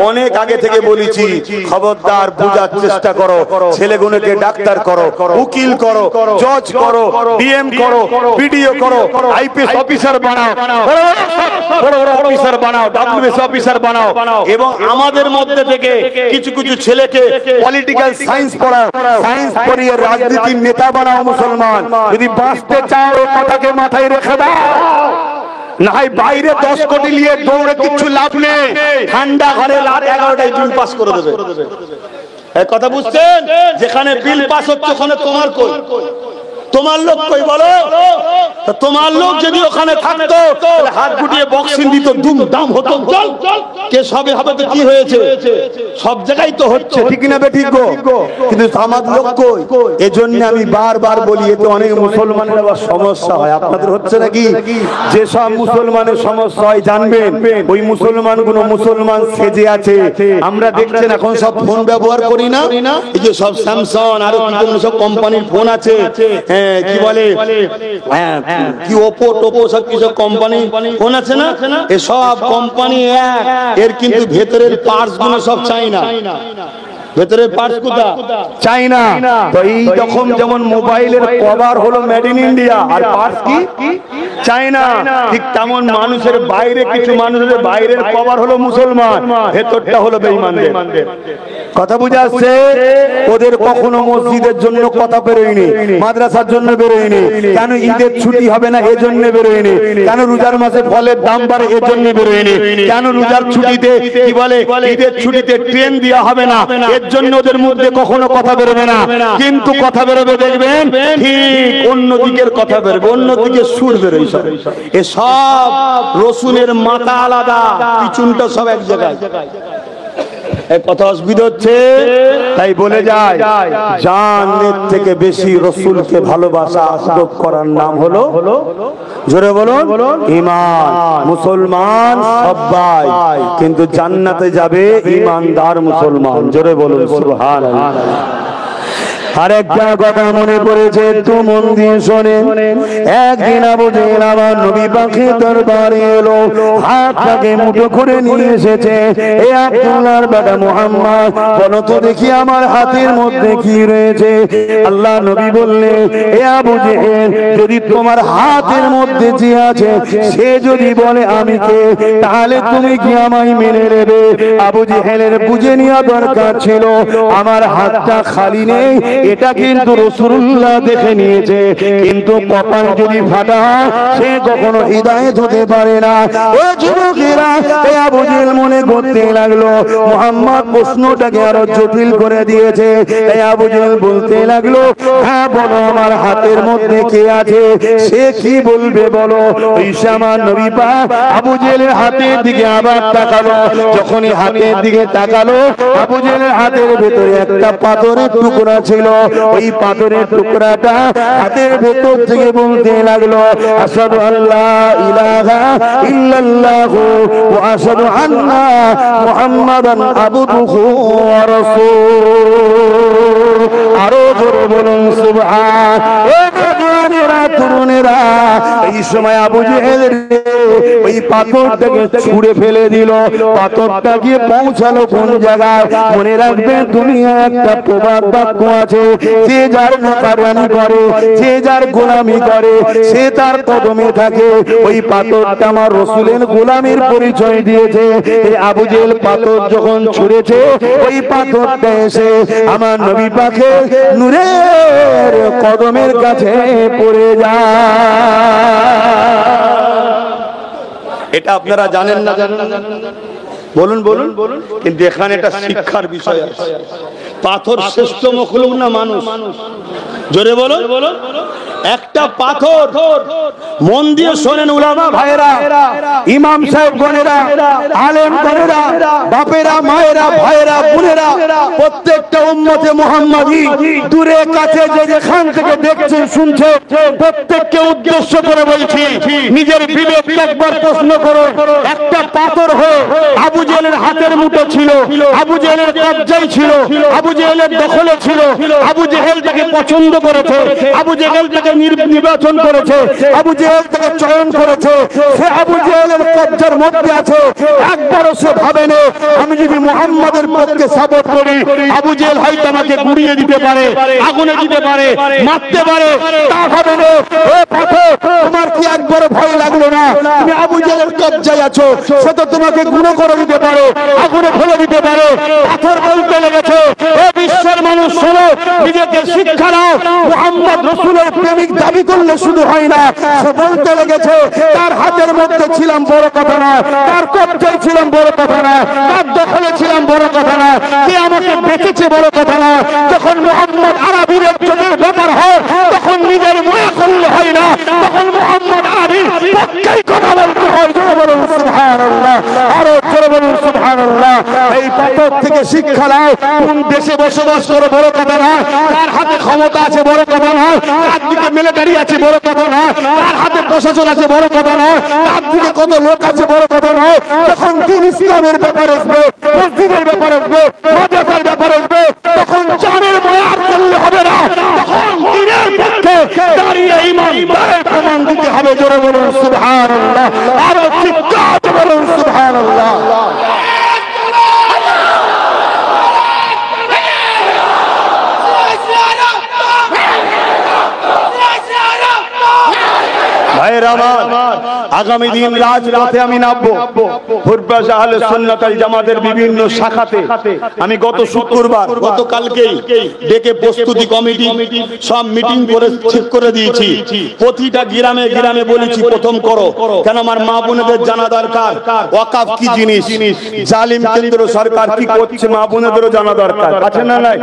S1: অনেক আগে থেকে বলেছি, খবরদার বুঝার চেষ্টা করো, ছেলেগুলোকে ডাক্তার করো, উকিল করো, জজ করো, ডিএম করো, বিডিও করো, আইপিএস অফিসার বানাও, বড় বড় অফিসার বানাও, ডাব্লিউএস অফিসার বানাও, এবং আমাদের মধ্যে থেকে কিছু কিছু ছেলেকে পলিটিক্যাল সায়েন্স পড়াও, সায়েন্স পড়িয়ে রাজনীতির নেতা বানাও মুসলমান। যদি বাঁচতে চাও এই কথাকে মাথায় রেখে দাও, না হয় বাইরে 10 কোটি নিয়ে দৌড়ে কিছু লাভ নেই, ঠান্ডা ঘরে রাত 11টায় বিল পাস করে দেবে। এই কথা বুঝছেন? যেখানে বিল পাস হচ্ছে ওখানে তোমার কই, তোমার লোক কই বলো? তোমার লোক যদি ওখানে থাকতো তাহলে হাত গুটিয়ে বক্সিং দিত, দুম দাম হতো, চল কে সবে হবে তো কি হয়েছে, সব জায়গায় তো হচ্ছে, ঠিক না বে? ঠিক গো। কিন্তু আমার লোক কই? এজন্য আমি বারবার বলি, এতে অনেক মুসলমানের আবার সমস্যা হয়। আপনাদের হচ্ছে নাকি? যে সব মুসলমানের সমস্যা হয় জানবেন, ওই মুসলমানগুলো মুসলমান সেজে আছে। আমরা দেখছেন এখন সব ফোন ব্যবহার করি না, এই যে সব স্যামসাং আর সব কোম্পানির ফোন আছে, কি বলে কি ওপো টোপো সব কিছু কোম্পানি কোন আছে না, এসব কোম্পানি এক, এর কিন্তু ভেতরের পার্টস গুলো সব চাইনা। ভেতরের পার্টস কোথা? চাইনা। তো এই রকম যেমন মোবাইলের কভার হলো মেড ইন ইন্ডিয়া, আর পার্টস কি চাইনা, ঠিক তেমন মানুষের বাইরে কিছু মানুষের বাইরের কভার হলো মুসলমান, ভেতরটা হলো বেঈমানদের। কথা বুঝে আসছে? ওদের কখনো মসজিদের জন্য কথা বেরোয়নি, মাদ্রাসার জন্য বেরোয়নি, কেন ঈদের ছুটি হবে না এজন্য বেরোয়নি, কেন রোজার মাসে ফলের দাম বাড়ে এজন্য বেরোয়নি, কেন রোজার ছুটিতে কি বলে ঈদের ছুটিতে ট্রেন দেওয়া হবে না এর জন্য ওদের মধ্যে কখনো কথা বেরোবে না। কিন্তু কথা বেরোবে দেখবেন ঠিক অন্যদিকের কথা বেরোবে, অন্যদিকে সুর বেরোয়। এসব রসুনের মাথা আলাদা, পিছনটা সব এক জায়গায়। কথা অসুবিধা হচ্ছে, তাই বলে যায় জানের থেকে বেশি রসুলকে ভালোবাসা আদব করার নাম হলো, জোরে বলুন, ঈমান। মুসলমান সবাই, কিন্তু জান্নাতে যাবে ঈমানদার মুসলমান। জোরে বলুন সুবহানাল্লাহ। আরেকটা কথা মনে পড়েছে, একটু মন দিয়ে শোনেন। একদিন আবু জেহেল আমার নবী পাকের দরবারে এলো, হাতটাকে মুঠো করে নিয়ে এসেছে, এ আব্দুল্লাহর বেটা মুহাম্মদ, বলো তো দেখি আমার হাতের মধ্যে কি রয়েছে। আল্লাহ নবী বললেন, এ আবু জেহেল, যদি তোমার হাতের মধ্যে যে আছে সে যদি বলে আমি কে, তাহলে তুমি কি আমায় মেনে নেবে? আবু জেহেলের বুঝে নেওয়া দরকার ছিল আমার হাতটা খালি নেই, এটা কিন্তু রাসূলুল্লাহ দেখে নিয়েছে, কিন্তু কপাল যদি ফাটা হয় সে কখনো হিদায়াত হতে পারে না। ও যুবকেরা, এই আবু জেহেল মনে করতে লাগলো মুহাম্মদ প্রশ্নটাকে আরো জটিল করে দিয়েছে। এই আবু জেহেল বলতে লাগলো, হ্যাঁ বলো আমার হাতের মধ্যে কে আছে, সে কি বলবে বলো। ঈসা নবী পাক আবু জেহেলের হাতের দিকে আবার তাকালো, যখনই হাতের দিকে তাকালো আবু জেহেলের হাতের ভিতরে একটা পাথরের টুকরা ছিল। ওই পাথরের টুকরাটা হাতের ভেতর থেকে বলতে লাগলো, আশহাদু আল্লা ইলাহা ইল্লাল্লাহু ওয়া আশহাদু আন্না মুহাম্মাদান আবদুহু ওয়া রাসূলুহু। আরো জোরে বলুন সুবহান। তরুণেরা, এই সময় আবু জেহেল ওই পাথরটাকে ছুঁড়ে ফেলে দিল। পাথরটা গিয়ে পৌঁছালো কোন জায়গায়? মনে রাখবেন দুনিয়া একটা প্রবাদ বাক্য আছে, যে যার নৌকারানি করে, যে যার গোলামি করে, সে তার কদমে থাকে। ওই পাথরটা আমার রাসূলের গোলামির পরিচয় দিয়েছে। এই আবু জেহেল পাথর যখন ছুঁড়েছে, ওই পাথরটা এসে আমার নবী পাকের নূরের কদমের কাছে পড়ে যায়। এটা আপনারা জানেন না? জানেন না? বলুন বলুন বলুন। কিন্তু এখানে একটা শিক্ষার বিষয় আছে। পাথর শ্রেষ্ঠ মখলুক না মানুষ? জোরে বলুন। একটা পাথর, মন দিয়ে শোনেন উলামা ভাইরা, ইমাম সাহেব গণেরা, আলেম গণেরা, বাপেরা, মায়েরা, ভাইরা, বোনেরা, প্রত্যেকটা উম্মতে মুহাম্মাদি দূরে কাছে যে যেখান থেকে দেখছেন শুনছেন, প্রত্যেককে উদ্দেশ্য করে বলছি, নিজের বিবেক একবার প্রশ্ন করো। একটা পাথর হয়ে আবু জেহেলের হাতের মুঠো ছিল, আবু জেহেলের কবজায় ছিল, আবু জেহেলের দখলে ছিল, আবু জেহেল তাকে পছন্দ করেছে, আবু জেহেল তাকে নির্বাচন করেছে, আবু জেহেল তাকে চয়ন করেছে, সে আবু জেহেলের কবজার মধ্যে আছে। একবারও সে ভাবেনি আমি যদি মুহাম্মাদের পক্ষে সাপোর্ট করি আবু জেহেল হয়তো আমাকে গুড়িয়ে দিতে পারে, আগুনে দিতে পারে, মারতে পারে, তা ভাবেনি। ও পাথর, তোমার কি একবারও ভয় লাগলো না? তুমি আবু জেহেলের কবজায় আছো, সে তো তোমাকে গুঁড়ো করে দিতে পারে, আগুনে ফেলে দিতে পারে। পাথর বলতে লেগেছে, ও বিশ্বের মানুষ শোনো, নিজেকে শিক্ষা নাও, মুহাম্মদ রাসূলের প্রেমিক দাবি করলে শুধু হয় না। সে বলতে লেগেছে, তার হাতের মধ্যে ছিলাম বড় কথা না, তার কবজায় ছিলাম বড় কথা না, তার দখলে ছিলাম বড় কথা না, কে আমাকে বেঁচেছে বড় কথা না। যখন মুহাম্মদ আরবীর একজনের ব্যাপার হয় তখন নিজের মনে করলে হয় না, তখন মুহাম্মদ আরবীর পক্ষেই কথা বলতে হয়। জোরে বলুন সুবহানাল্লাহ, আরো জোরে বলুন সুবহানাল্লাহ। এই পাথর থেকে শিক্ষা নাও, কোন দেশে বসবাস করে বড় কথা না, তার হাতে ক্ষমতা আছে বড় কথা না, তার দিকে মিলিটারি আছে বড় কথা না, তার হাতে প্রশাসন আছে বড় কথা না, তার দিকে কত লোক আছে বড় কথা না। যখন দিন ইসলামের ব্যাপার আসবে, মসজিদের ব্যাপার আসবে, মাদ্রাসার ব্যাপার আসবে, তখন জানের মায়ার করলে হবে না, তখন দিনের পক্ষে দাঁড়িয়ে ইমানদারের প্রমাণ দিতে
S2: হবে। জোরে বলুন সুবহানাল্লাহ, আরো চিৎকার বলুন সুবহানাল্লাহ।
S1: আগামী দিন রাজপথে আমি নামবো। ফুরফুরা আহলে সুন্নাত ওয়াল জামাতের বিভিন্ন শাখাতে আমি গত শুক্রবার গতকালকেই ডেকে প্রস্তুতি কমিটি সব মিটিং করে ঠিক করে দিয়েছি। প্রতিটা গ্রামে গ্রামে বলেছি প্রথম করো, কেন আমার মা বোনেদের জানা দরকার ওয়াকাফ কি জিনিস, জালিম কেন্দ্র সরকার কি করছে মা বোনেদেরও জানা দরকার আছে না নাই?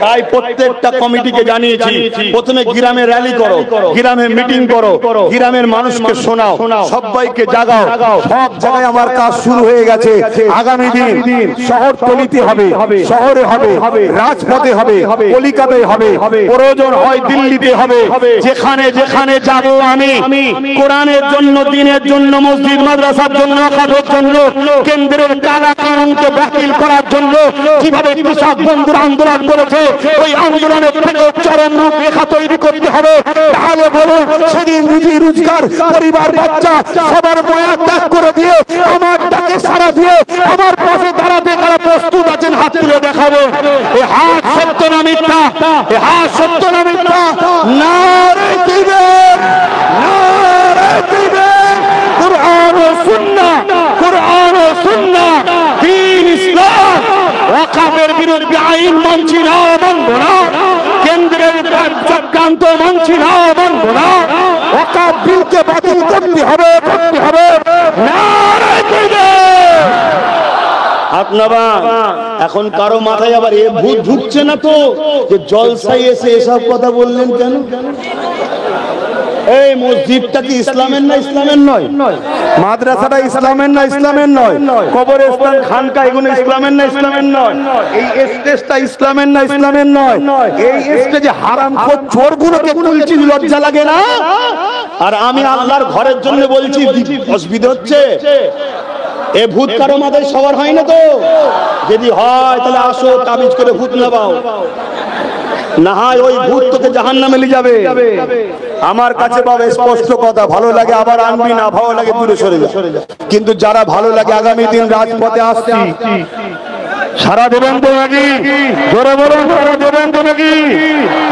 S1: তাই প্রত্যেকটা কমিটিকে জানিয়েছি প্রথমে গ্রামে র্যালি করো, গ্রামে মিটিং করো, গ্রামের মানুষকে শোনাও, সবাইকে জাগাও। সব জায়গায় আমার কাজ শুরু হয়ে গেছে। আগামী দিন শহরতলিতে হবে, শহরে হবে, রাজপথে হবে, কলিকাতায় হবে, প্রয়োজন হয় দিল্লিতে হবে। যেখানে যেখানে যাব আমি কোরআনের জন্য, দ্বীনের জন্য, মসজিদ মাদ্রাসার জন্য, ওয়াকফের জন্য, কেন্দ্রের কালা কানুনকে বাতিল করার জন্য কিভাবে কৃষক বন্ধুরা আন্দোলন করেছে ওই আন্দোলনের থেকে চরম রূপরেখা তৈরি করতে হবে। তাহলে বলুন সেদিন রুজি রোজগার পরিবার বাচ্চা সবার মায়া ত্যাগ করে দিয়ে আমার ডাকে সাড়া দিয়ে আমার পাশে দাঁড়াতে তারা প্রস্তুত আছেন, হাত তুলে দেখাবো। এ হাত সত্য না মিথ্যা? এ হাত সত্য না মিথ্যা? নারে দিবেন, নারে দিবেন। কুরআন ও সুন্নাহ, কুরআন ও সুন্নাহ, দ্বীন ইসলাম। ওয়াকফের বিরুদ্ধে আইন মানছি না, মানব না। কেন্দ্রের চক্রান্ত মানছি না, মানব না। ওয়াকফ বিলকে বাতিল করতে হবে, করতে হবে। নারে দিবেন। আপনারা এখন কারো মাথায় আবার এ ভূত ঢুকছে না তো যে জলসায় এসে এসব কথা বললেন কেন? এই মসজিদটা কি ইসলামের না ইসলামের নয়? মাদ্রাসাটা ইসলামের না ইসলামের নয়? কবরস্থান খানকা এগুলো ইসলামের না ইসলামের নয়? এই স্টেজটা ইসলামের না ইসলামের নয়? এই স্টেজে হারামখোর চোরগুলোকে তুলছি, লজ্জা লাগে না? আর আমি আল্লাহর ঘরের জন্য বলছি, অসুবিধা হচ্ছে? এ ভূত কারো মাথায় সবার হয় না তো? যদি হয় তাহলে আসো তাবিজ করে ভূত নামাও, না হয় ওই ভূত তোকে জাহান্নামে নিয়ে যাবে। আমার কাছে বাবা স্পষ্ট কথা, ভালো লাগে আবার আনবি, না ভালো লাগে দূরে সরে যা। কিন্তু যারা ভালো লাগে আগামী দিন রাজপথে আসছি, সারা দেবেন তো নাকি? জোরে বলুন, সারা দেবেন তো নাকি?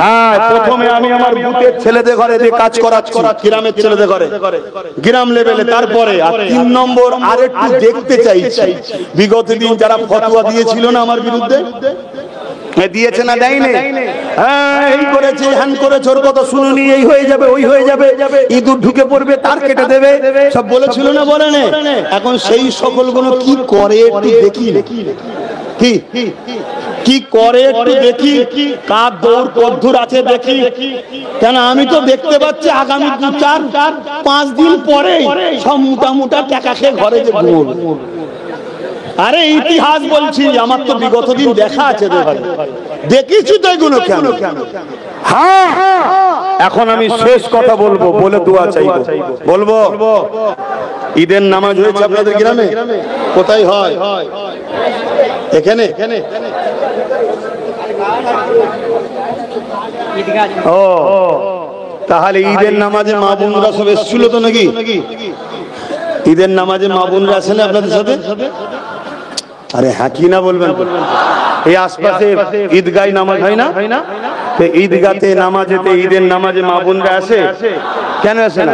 S1: হ্যাঁ, প্রথমে আমি আমার বুথের ছেলেদের ঘরে দিয়ে কাজ করাচ্ছি, গ্রামের ছেলেদের ঘরে, গ্রাম লেভেলে। তারপরে আর 3 নম্বর আরেকটু দেখতে চাইছি বিগত দিন যারা ফতোয়া দিয়েছিল না আমার বিরুদ্ধে, দিয়েছে না দেয়নি? হ্যাঁ, এই করেছে, হ্যান করেছে, ওর কথা শুনুনি, এই হয়ে যাবে, ওই হয়ে যাবে, ইঁদুর ঢুকে পড়বে, তার কেটে দেবে, সব বলেছিল না বলে না? এখন সেই সকলগুলো কি করে একটু দেখি, কি কি করে একটু দেখি, কার দৌড় কদ্দুর আছে দেখি। কেন আমি তো দেখতে পাচ্ছি আগামী 2-4-5 দিন পরে সব মোটা মোটা টাকা খেয়ে ঘরে যে ঘুমোবে। আরে ইতিহাস বলছি, আমার তো বিগত দিন দেখা আছে, দেখেছি তো এগুলো। কেন? হ্যাঁ, এখন আমি শেষ কথা বলবো, বলে দোয়া চাইবো। বলবো ঈদের নামাজ হয়েছে আপনাদের গ্রামে? কোথায় হয়? এখানে? ও, তাহলে ঈদের নামাজে মা বোনরা সব এসেছিল তো নাকি? ঈদের নামাজে মা বোনরা আসে না আপনাদের সাথে? আরে হ্যাঁ কি না বলবেন? এই আশপাশে ঈদগায় নামাজ হয় না? ঈদগাতে নামাজেতে, ঈদের নামাজে মা বোনরা আসে, কেন আসে না?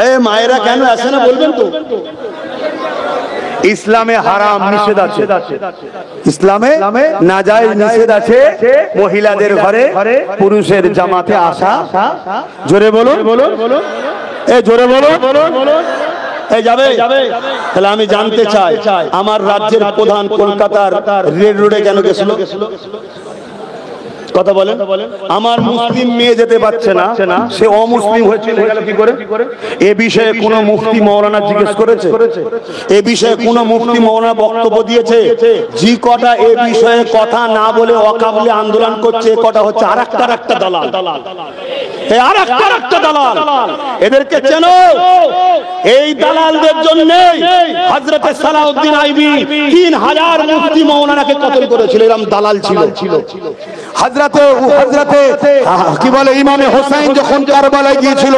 S1: এই মায়েরা কেন আসে না বলবেন তো? ইসলামে হারাম নিষেধ আছে, ইসলামে নাজায়েজ নিষেধ আছে মহিলাদের ঘরে পুরুষের জামাতে আসা। জোরে বলুন, এ জোরে বলুন। যাবে। তাহলে আমি জানতে চাই আমার রাজ্যের প্রধান কলকাতার রেড রোডে কেন গেছিল? কথা বলেন। আমার মুসলিম মেয়ে যেতে পারছে না, সে অমুসলিম হয়ে চলে গেল কি করে? এ বিষয়ে কোন মুফতি মাওলানা জিজ্ঞেস করেছে? এ বিষয়ে কোন মুফতি মাওলানা বক্তব্য দিয়েছে? জি কটা এ বিষয়ে কথা না বলে ওয়াকাফ আন্দোলন করছে, কটা হচ্ছে আরেকটা দালাল। এই আরেকটা দালাল, এদেরকে চেনো? এই দালালদের জন্য হযরত সালাউদ্দিন আইবি 3000 মুফতি মাওলানাকে কতল করেছিল। এরকম দালাল ছিল।
S2: হযরতে কি বলে ইমামে হোসেন যখন কারবালায় গিয়েছিল,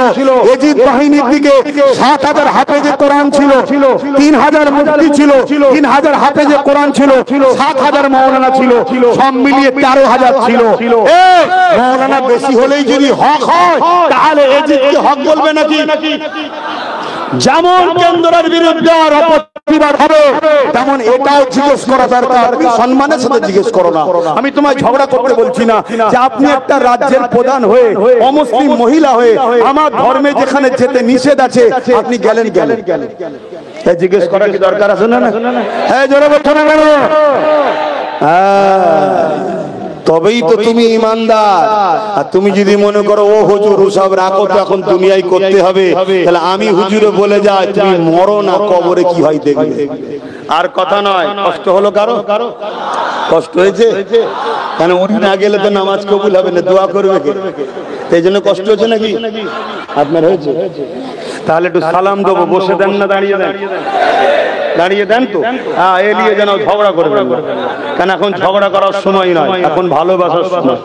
S2: এজিদ বাহিনীর দিকে ৭,০০০ হাফেজে কোরআন ছিল, ৩,০০০ মুফতি ছিল, ৩,০০০ হাফেজে কোরআন ছিল, ৭,০০০ মাওলানা ছিল, সব মিলিয়ে ১৩,০০০ ছিল। মাওলানা বেশি হলেই যদি হক হয় তাহলে এজিদকে হক বলবে নাকি?
S1: যেমন কেন্দ্রের বিরুদ্ধে আর
S2: প্রতিবাদ হবে, তেমন এটাও জিজ্ঞেস করা দরকার। তুমি সম্মানের সাথে জিজ্ঞেস করো না। আমি তোমায় ঝগড়া করতে বলছি না, যে আপনি একটা রাজ্যের প্রধান হয়ে অমুসলিম মহিলা হয়ে আমার ধর্মে যেখানে যেতে নিষেধ আছে আপনি গেলেন।
S1: জিজ্ঞেস করা কি দরকার আছে না?
S2: হ্যাঁ, জোরে বলছো না কেন? তবেই তো তুমি ইমানদার। আর তুমি যদি মনে করো ও হুজুর সব রাখো তো এখন দুনিয়ায় করতে হবে, তাহলে আমি হুজুরে বলে যাই তুমি মরো না, কবরে কি হয় দেখবে।
S1: আর কথা নয়, কষ্ট হলো কারো? কষ্ট হয়েছে? কেন উনি না গেলে তো নামাজ কবুল হবে না, দোয়া করবে কে? এই জন্য কষ্ট হচ্ছে নাকি আপনার? হয়েছে? তাহলে একটু সালাম দেবো, বসে দেন না দাঁড়িয়ে দেন? দাঁড়িয়ে দেন তো। হ্যাঁ, এলিয়ে যেন ঝগড়া করবেন না, কেন এখন ঝগড়া করার সময় নয়, এখন ভালোবাসার সময়।